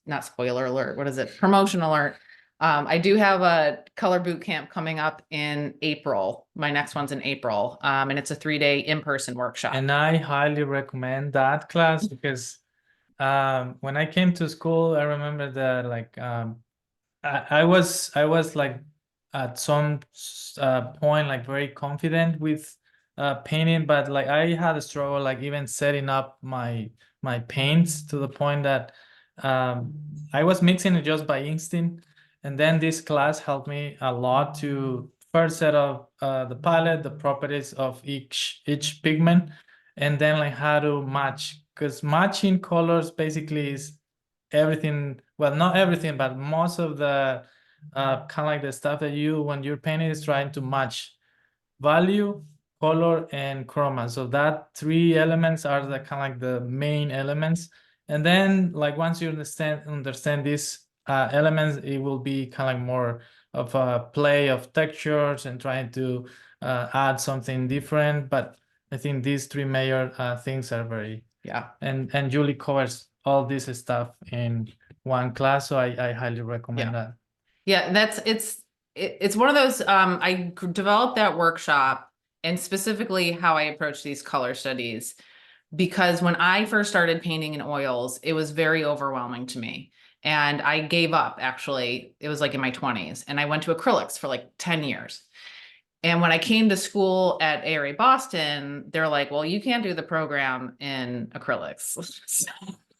not spoiler alert, what is it? Promotion alert. I do have a color boot camp coming up in April. My next one's in April. And it's a 3-day in-person workshop. And I highly recommend that class because when I came to school, I remember that like I was like at some point like very confident with painting, but like I had a struggle like even setting up my paints to the point that I was mixing it just by instinct, and then this class helped me a lot to first set up the palette, the properties of each pigment, and then like how to match, because matching colors basically is everything, well, not everything, but most of the kind of like the stuff that you, when you're painting, is trying to match value, color, and chroma. So that three elements are the kind of like the main elements. And then like once you understand these elements, it will be kind of like more of a play of textures and trying to add something different. But I think these three major things are very, Yeah. and Julie covers all this stuff in one class, so I highly recommend that. Yeah, it's one of those, I developed that workshop and specifically how I approach these color studies, because when I first started painting in oils, it was very overwhelming to me. And I gave up, actually. It was like in my 20s, and I went to acrylics for like 10 years. And when I came to school at ARA Boston, they're like, well, you can't do the program in acrylics.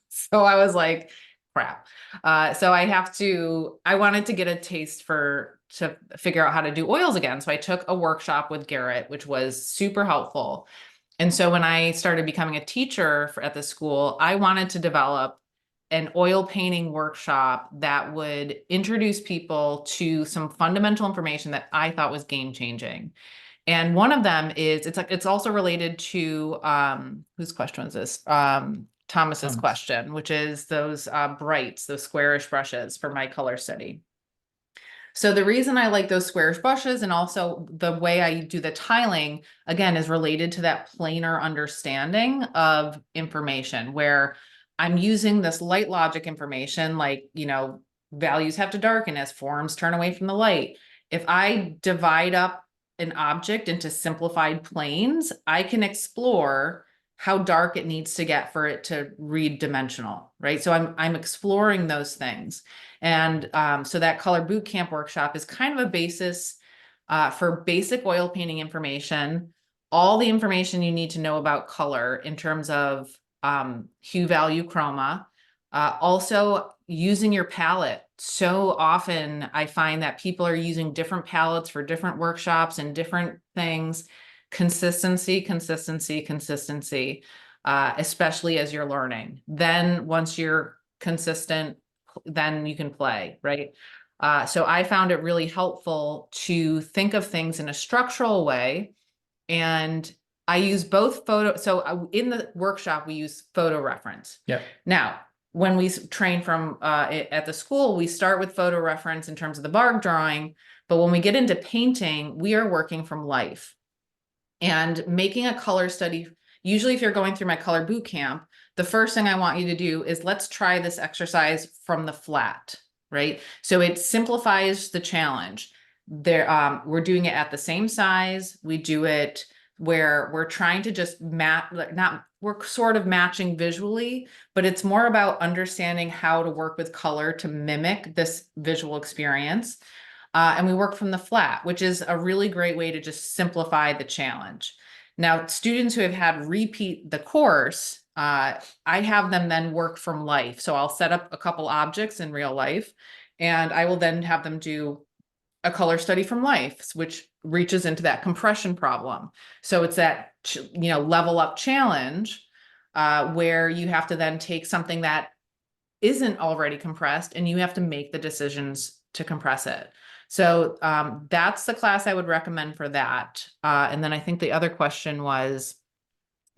So I was like, crap. So I wanted to get a taste to figure out how to do oils again. So I took a workshop with Garrett, which was super helpful. And so when I started becoming a teacher at the school, I wanted to develop an oil painting workshop that would introduce people to some fundamental information that I thought was game changing. And one of them is, it's also related to, whose question was this? Thomas's Thomas. question, which is those brights, those squarish brushes for my color study. So the reason I like those squarish brushes, and also the way I do the tiling, again, is related to that planar understanding of information, where I'm using this light logic information, like, values have to darken as forms turn away from the light. If I divide up an object into simplified planes, I can explore how dark it needs to get for it to read dimensional, right? So I'm exploring those things. And so that color boot camp workshop is kind of a basis for basic oil painting information, all the information you need to know about color in terms of hue, value, chroma, also using your palette. So often I find that people are using different palettes for different workshops and different things. Consistency, consistency, consistency, especially as you're learning. Then once you're consistent, then you can play, right? So I found it really helpful to think of things in a structural way. And I use both photo. So in the workshop, we use photo reference. Yeah. Now, when we train from at the school, we start with photo reference in terms of the bark drawing. But when we get into painting, we are working from life. And making a color study, usually if you're going through my color boot camp, the first thing I want you to do is let's try this exercise from the flat, right? So it simplifies the challenge. We're doing it at the same size. We do it where we're trying to just we're sort of matching visually, but it's more about understanding how to work with color to mimic this visual experience. And we work from the flat, which is a really great way to just simplify the challenge. Now, students who have had repeat the course, I have them then work from life. So I'll set up a couple objects in real life, and I will then have them do a color study from life, which reaches into that compression problem. So it's that, level up challenge where you have to then take something that isn't already compressed and you have to make the decisions to compress it. So that's the class I would recommend for that. And then I think the other question was,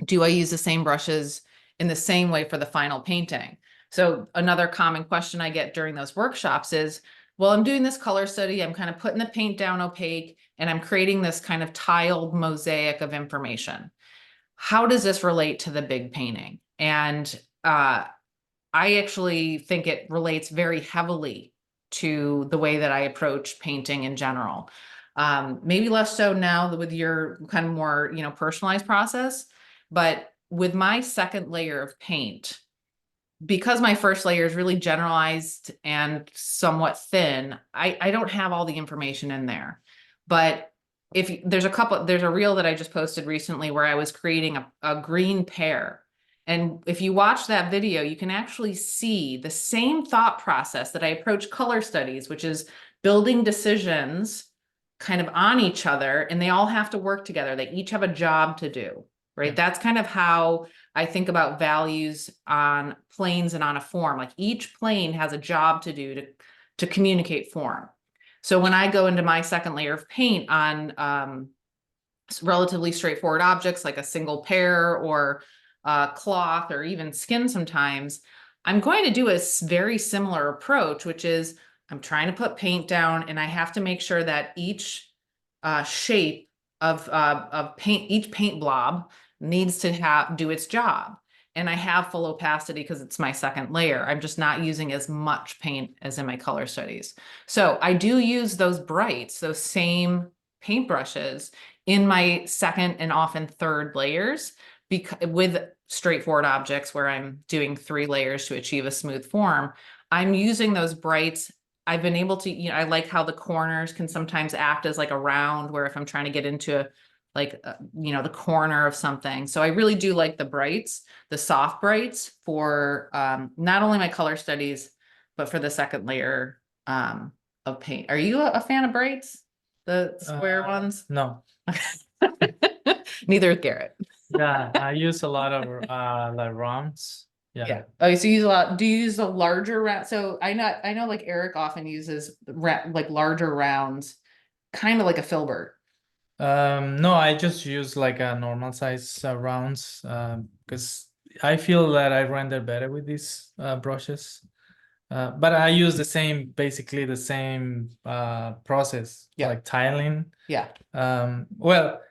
do I use the same brushes in the same way for the final painting? So another common question I get during those workshops is, well, I'm doing this color study, I'm kind of putting the paint down opaque, and I'm creating this kind of tiled mosaic of information. How does this relate to the big painting? And I actually think it relates very heavily to the way that I approach painting in general. Maybe less so now with your kind of more, personalized process, but with my second layer of paint, because my first layer is really generalized and somewhat thin, I don't have all the information in there. But if there's a reel that I just posted recently where I was creating a green pear. And if you watch that video, you can actually see the same thought process that I approach color studies, which is building decisions kind of on each other, and they all have to work together. They each have a job to do, right? Yeah. That's kind of how I think about values on planes and on a form. Like each plane has a job to do to communicate form. So when I go into my second layer of paint on relatively straightforward objects like a single pear or cloth or even skin sometimes, I'm going to do a very similar approach, which is I'm trying to put paint down and I have to make sure that each shape of paint, each paint blob needs to do its job. And I have full opacity because it's my second layer. I'm just not using as much paint as in my color studies. So I do use those brights, those same paintbrushes in my second and often third layers with straightforward objects where I'm doing 3 layers to achieve a smooth form. I'm using those brights. I've been able to, I like how the corners can sometimes act as like a round where if I'm trying to get into the corner of something. So I really do like the brights, the soft brights for not only my color studies, but for the second layer of paint. Are you a fan of brights? The square ones? No. Neither is Garrett. Yeah, I use a lot of like rounds. Yeah. Oh, so you use a lot. Do you use a larger round? So I know like Eric often uses like larger rounds, kind of like a filbert. No, I just use like a normal size rounds because I feel that I render better with these brushes. But I use basically the same process, Yeah. like tiling. Yeah. Well,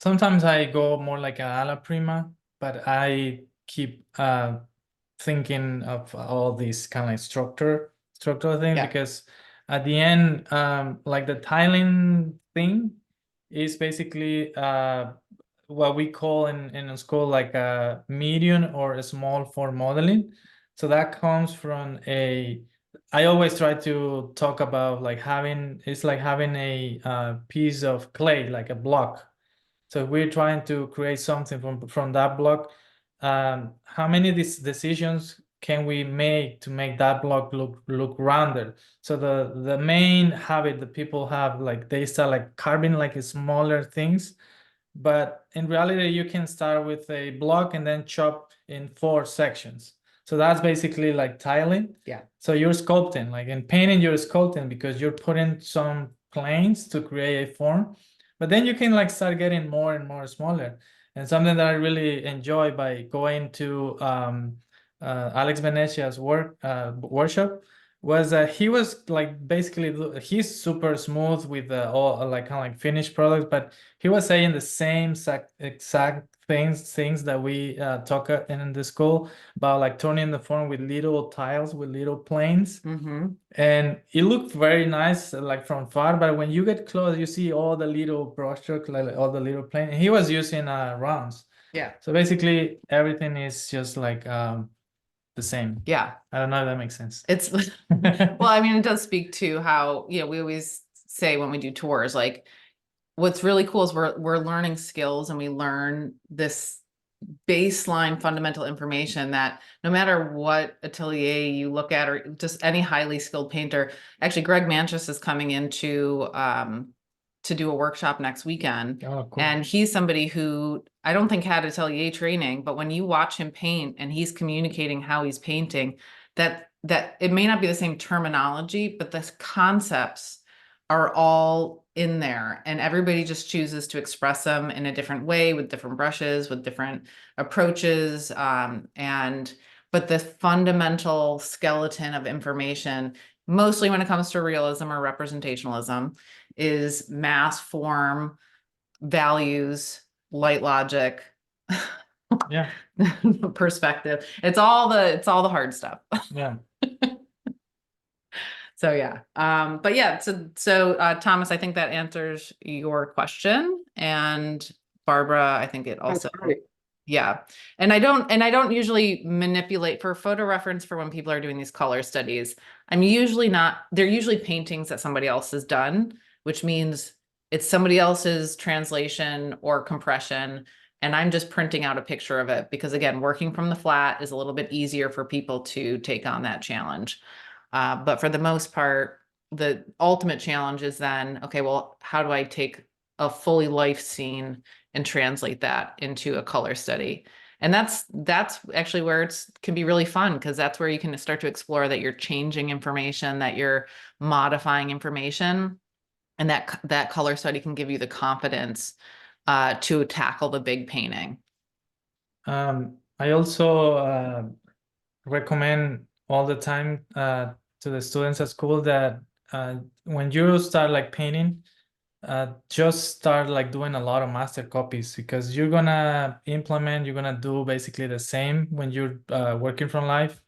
sometimes I go more like a alla prima, but I keep thinking of all these kind of like structural thing Yeah. because at the end, like the tiling thing is basically what we call in school like a medium or a small for modeling. So that comes from I always try to talk about like it's like having a piece of clay, like a block. So we're trying to create something from that block. How many decisions can we make to make that block look rounded? So the main habit that people have, like they start like carving like smaller things, but in reality you can start with a block and then chop in 4 sections. So that's basically like tiling. Yeah. So you're sculpting, like in painting you're sculpting because you're putting some planes to create a form. But then you can like start getting more and more smaller. And something that I really enjoy by going to Alex Venetia's workshop was that he was like basically he's super smooth with all like kind of like finished products, but he was saying the same exact things that we talk in the school about, like turning the form with little tiles, with little planes. Mm-hmm. And it looked very nice like from far, but when you get close you see all the little brushstrokes, like all the little planes. He was using rounds. Yeah. So basically everything is just like the same. Yeah. I don't know if that makes sense. It's well, I mean, it does speak to how, we always say when we do tours, like what's really cool is we're learning skills and we learn this baseline fundamental information that no matter what atelier you look at or just any highly skilled painter. Actually, Greg Manchus is coming in to do a workshop next weekend. Oh, cool. And he's somebody who I don't think had atelier training, but when you watch him paint and he's communicating how he's painting, that it may not be the same terminology, but the concepts are all in there and everybody just chooses to express them in a different way with different brushes, with different approaches. But the fundamental skeleton of information, mostly when it comes to realism or representationalism, is mass, form, values, light logic, Yeah. perspective. It's all the hard stuff. Yeah. So yeah. But yeah, so Thomas, I think that answers your question. And Barbara, I think it also, That's great. Yeah. And I don't usually manipulate for photo reference for when people are doing these color studies. They're usually paintings that somebody else has done, which means it's somebody else's translation or compression. And I'm just printing out a picture of it because, again, working from the flat is a little bit easier for people to take on that challenge. But for the most part, the ultimate challenge is then, okay, well, how do I take a fully life scene and translate that into a color study? And that's actually where can be really fun, because that's where you can start to explore that you're changing information, that you're modifying information, and that color study can give you the confidence to tackle the big painting. I also recommend all the time to the students at school that when you start like painting, just start like doing a lot of master copies, because you're gonna do basically the same when you're working from life.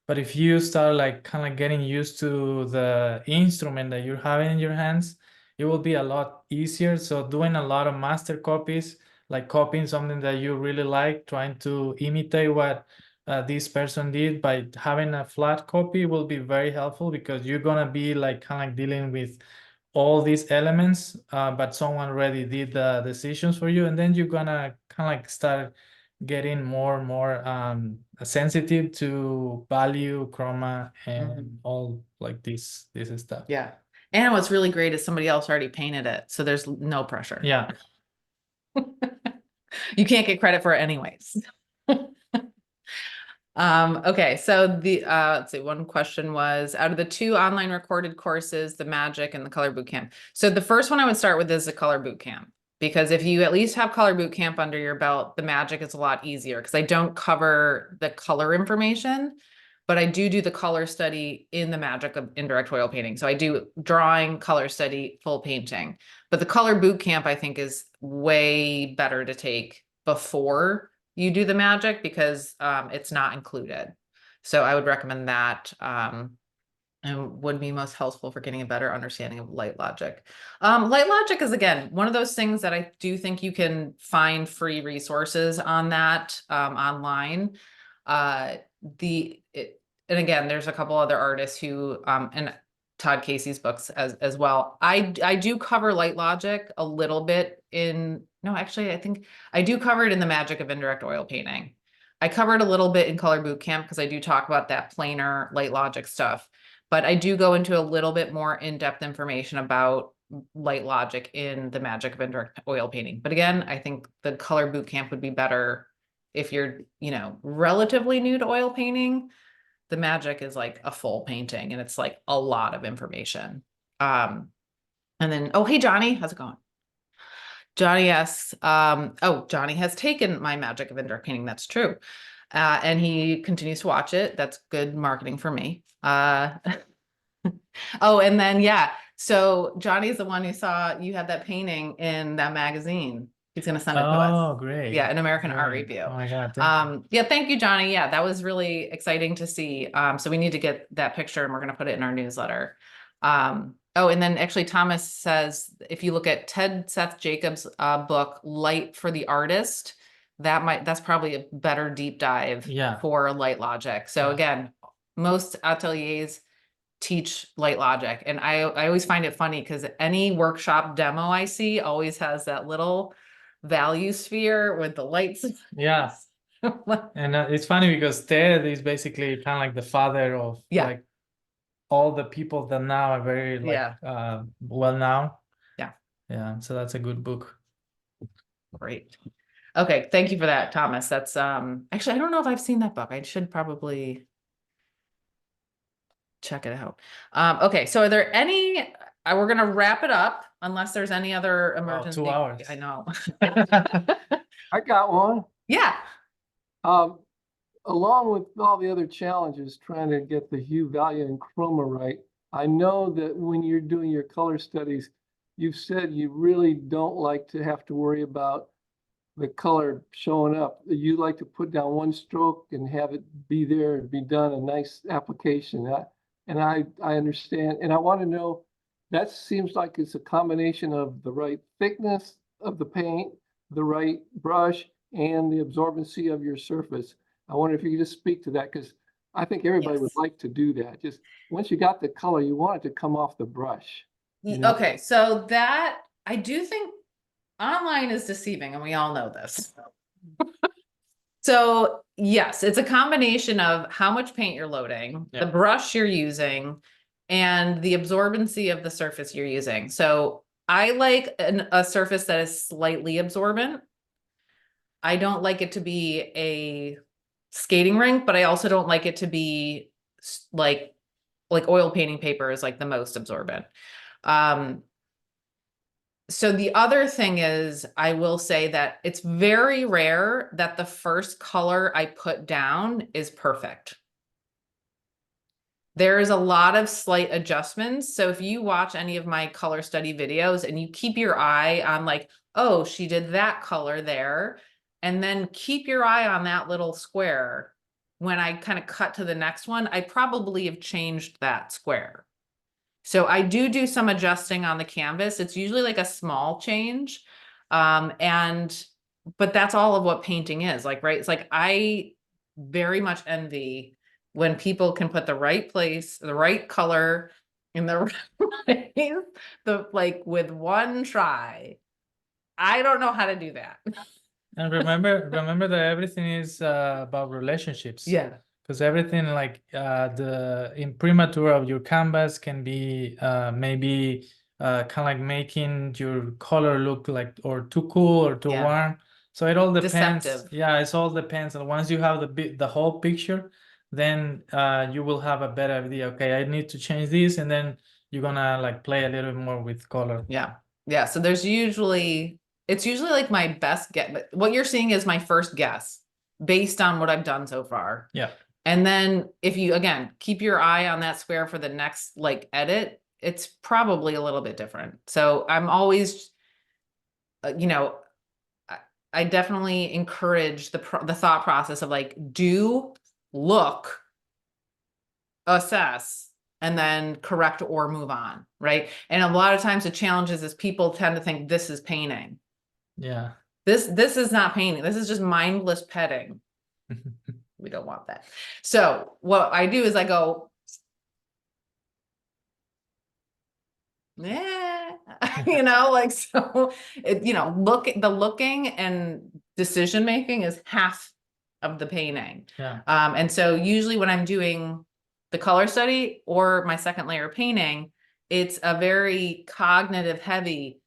But if you start like kind of getting used to the instrument that you're having in your hands, it will be a lot easier. So doing a lot of master copies, like copying something that you really like, trying to imitate what this person did by having a flat copy will be very helpful, because you're gonna be like kind of like dealing with all these elements, but someone already did the decisions for you, and then you're gonna kind of like start getting more and more sensitive to value, chroma, and all like this stuff. Yeah. And what's really great is somebody else already painted it, so there's no pressure. Yeah. You can't get credit for it anyways. Okay, so let's see, one question was, out of the 2 online recorded courses, the Magic and the Color Bootcamp. So the first one I would start with is the Color Bootcamp, because if you at least have Color Bootcamp under your belt, the Magic is a lot easier, because I don't cover the color information, but I do the color study in the Magic of indirect oil painting. So I do drawing, color study, full painting. But the Color Bootcamp, I think, is way better to take before you do the Magic, because it's not included. So I would recommend that, and would be most helpful for getting a better understanding of light logic. Light logic is, again, one of those things that I do think you can find free resources on that online. And again, there's a couple other artists who and Todd Casey's books as well. I do cover light logic a little bit actually, I think I do cover it in the Magic of indirect oil painting. I covered a little bit in Color Bootcamp because I do talk about that planar light logic stuff, but I do go into a little bit more in-depth information about light logic in the Magic of indirect oil painting. But again, I think the Color Bootcamp would be better if you're, relatively new to oil painting. The Magic is like a full painting, and it's like a lot of information. And then, oh, hey, Johnny, how's it going? Johnny asks, Johnny has taken my Magic of indirect painting. That's true. And he continues to watch it. That's good marketing for me. Oh, and then, yeah. So Johnny's the one who saw you had that painting in that magazine. He's going to send it to us. Oh, great. Yeah, an American Art Great. Review. Oh my God. Yeah, thank you, Johnny. Yeah, that was really exciting to see. So we need to get that picture, and we're going to put it in our newsletter. Oh, and then actually Thomas says, if you look at Ted Seth Jacobs' book, Light for the Artist, that's probably a better deep dive for light logic. So again, most ateliers teach light logic, and I always find it funny because any workshop demo I see always has that little value sphere with the lights. Yeah. And it's funny because Ted is basically kind of like the father of like all the people that now are very well known. Yeah, so that's a good book. Great. Okay, thank you for that, Thomas. That's actually, I don't know if I've seen that book. I should probably check it out. Okay, so are there any we're gonna wrap it up unless there's any other emergency. 2 hours. I know. I got one. Yeah. Along with all the other challenges, trying to get the hue, value, and chroma right, I know that when you're doing your color studies, you've said you really don't like to have to worry about the color showing up. You like to put down one stroke and have it be there and be done, a nice application. And I understand, and I want to know, that seems like it's a combination of the right thickness of the paint, the right brush, and the absorbency of your surface. I wonder if you could just speak to that, because I think everybody would Yes. like to do that. Just once you got the color, you want it to come off the brush. You know? Okay, so that I do think online is deceiving, and we all know this. So yes, it's a combination of how much paint you're loading, the Yeah. brush you're using, and the absorbency of the surface you're using. So I like a surface that is slightly absorbent. I don't like it to be a skating rink, but I also don't like it to be like oil painting paper is like the most absorbent. So the other thing is, I will say that it's very rare that the first color I put down is perfect. There's a lot of slight adjustments. So if you watch any of my color study videos and you keep your eye on like, oh, she did that color there, and then keep your eye on that little square. When I kind of cut to the next one, I probably have changed that square. So I do some adjusting on the canvas. It's usually like a small change. But that's all of what painting is like, right? It's like, I very much envy when people can put the right place, the right color in the right place, like with one try. I don't know how to do that. And remember that everything is about relationships. Yeah. Because everything like the imprimatur of your canvas can be maybe kind of like making your color look like or too cool or too Yeah. warm. So it all depends. Deceptive. Yeah, it all depends. And once you have the whole picture, then you will have a better idea. Okay, I need to change this, and then you're gonna like play a little bit more with color. Yeah. Yeah. So it's usually like my best guess, but what you're seeing is my first guess based on what I've done so far. Yeah. And then if you, again, keep your eye on that square for the next like edit, it's probably a little bit different. So I'm always, I definitely encourage the thought process of like, do, look, assess, and then correct or move on, right? And a lot of times the challenge is people tend to think this is painting. Yeah. This is not painting. This is just mindless petting. We don't want that. So what I do is I go, yeah, like, so looking and decision making is half of the painting. Yeah. And so usually when I'm doing the color study or my second layer painting, it's a very cognitive heavy,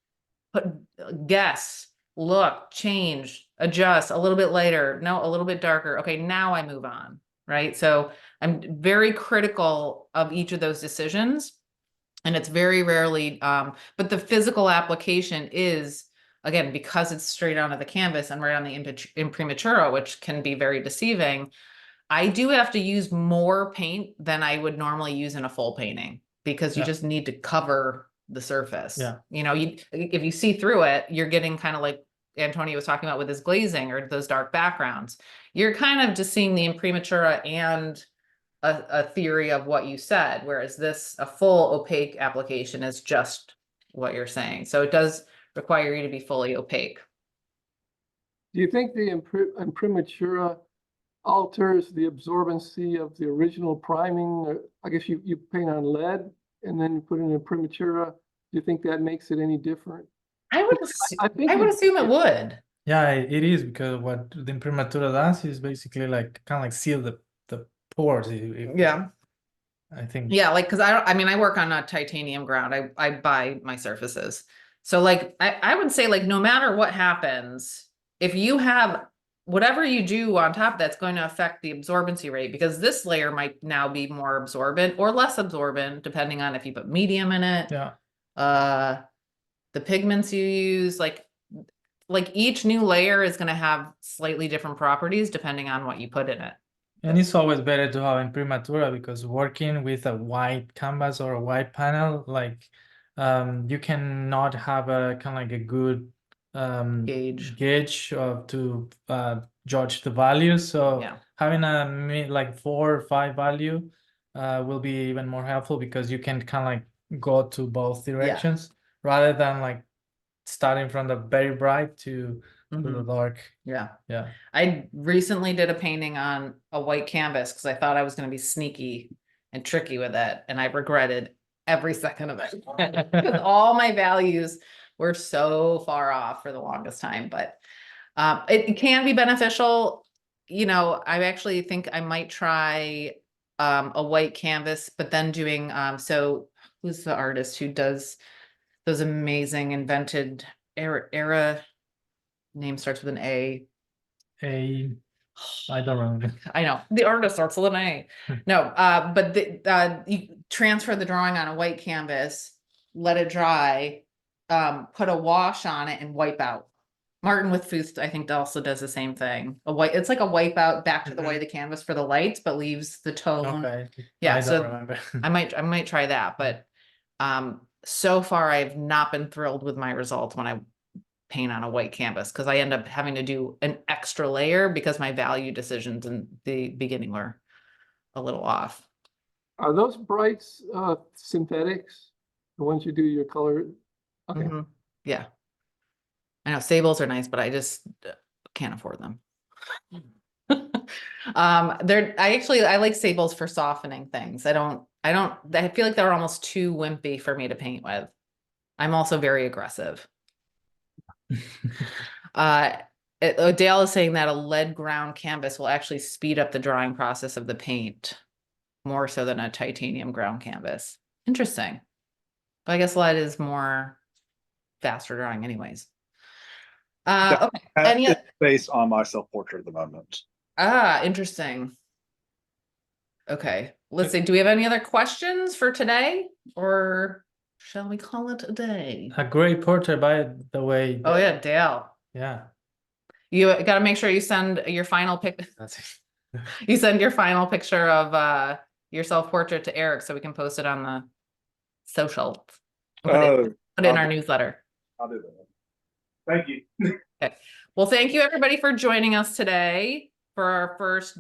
guess, look, change, adjust a little bit later. No, a little bit darker. Okay, now I move on, right? So I'm very critical of each of those decisions. And it's very rarely, but the physical application is, again, because it's straight onto the canvas and right on the imprimatura, which can be very deceiving. I do have to use more paint than I would normally use in a full painting because you just need to cover the surface. Yeah. If you see through it, you're getting kind of like Antonio was talking about with his glazing or those dark backgrounds. You're kind of just seeing the imprimatura and a theory of what you said, whereas a full opaque application is just what you're saying. So it does require you to be fully opaque. Do you think the imprimatura alters the absorbency of the original priming? Or I guess you paint on lead and then you put in imprimatura. Do you think that makes it any different? I would assume it would. Yeah, it is, because what the imprimatura does is basically like kind of like seal the pores. Yeah. I think. Yeah, like, because I work on a titanium ground. I buy my surfaces. So like I would say, like, no matter what happens, if you have whatever you do on top, that's going to affect the absorbency rate, because this layer might now be more absorbent or less absorbent, depending on if you put medium in it. Yeah. The pigments you use, like each new layer is going to have slightly different properties depending on what you put in it. And it's always better to have imprimatura, because working with a white canvas or a white panel, like you cannot have a kind of like a good gauge to judge the values. So Yeah. having a like 4 or 5 value will be even more helpful, because you can kind of like go to both directions rather than like starting from the very bright to to the Mhm. dark. Yeah. Yeah. I recently did a painting on a white canvas because I thought I was going to be sneaky and tricky with it. And I regretted every second of it because all my values were so far off for the longest time. But it can be beneficial. You know, I actually think I might try a white canvas, but then doing so who's the artist who does those amazing invented era name starts with an A. I don't remember. I know the artist starts with an A. No, but you transfer the drawing on a white canvas, let it dry, put a wash on it and wipe out. Martin with Footh, I think, also does the same thing. It's like a wipe out back to the white of the canvas for the lights, but leaves the tone. Okay. Yeah, I so don't remember. I might try that, but so far I've not been thrilled with my results when I paint on a white canvas because I end up having to do an extra layer because my value decisions in the beginning were a little off. Are those brights synthetics? The ones you do your color? Okay. Mhm. Yeah. I know sables are nice, but I just can't afford them. I like sables for softening things. I feel like they're almost too wimpy for me to paint with. I'm also very aggressive. Dale is saying that a lead ground canvas will actually speed up the drying process of the paint more so than a titanium ground canvas. Interesting. But I guess lead is more faster drying anyways. Okay. It's based on my self-portrait at the moment. Interesting. Okay. Let's see. Do we have any other questions for today or shall we call it a day? A great portrait, by the way. Oh yeah, Dale. Yeah. You got to make sure you send your final pic. You send your final picture of your self-portrait to Eric so we can post it on the social. Put it in our newsletter. I'll do that. Thank you. Okay. Well, thank you everybody for joining us today for our first.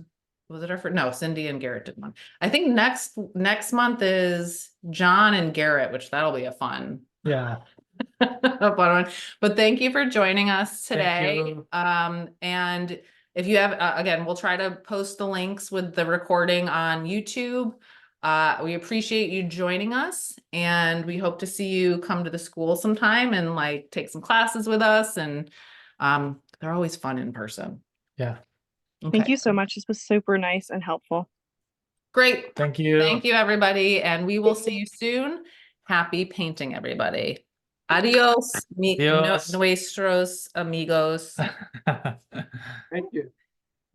Was it our first? No, Cindy and Garrett did one. I think next month is John and Garrett, which that'll be a fun. Yeah. A fun one. But thank you for joining us today. Thank you. And if you have, again, we'll try to post the links with the recording on YouTube. We appreciate you joining us and we hope to see you come to the school sometime and like take some classes with us. And they're always fun in person. Yeah. Okay. Thank you so much. This was super nice and helpful. Great. Thank you. Thank you, everybody. And we will see you soon. Happy painting, everybody. Adios. Adios. Nuestros amigos. Thank you.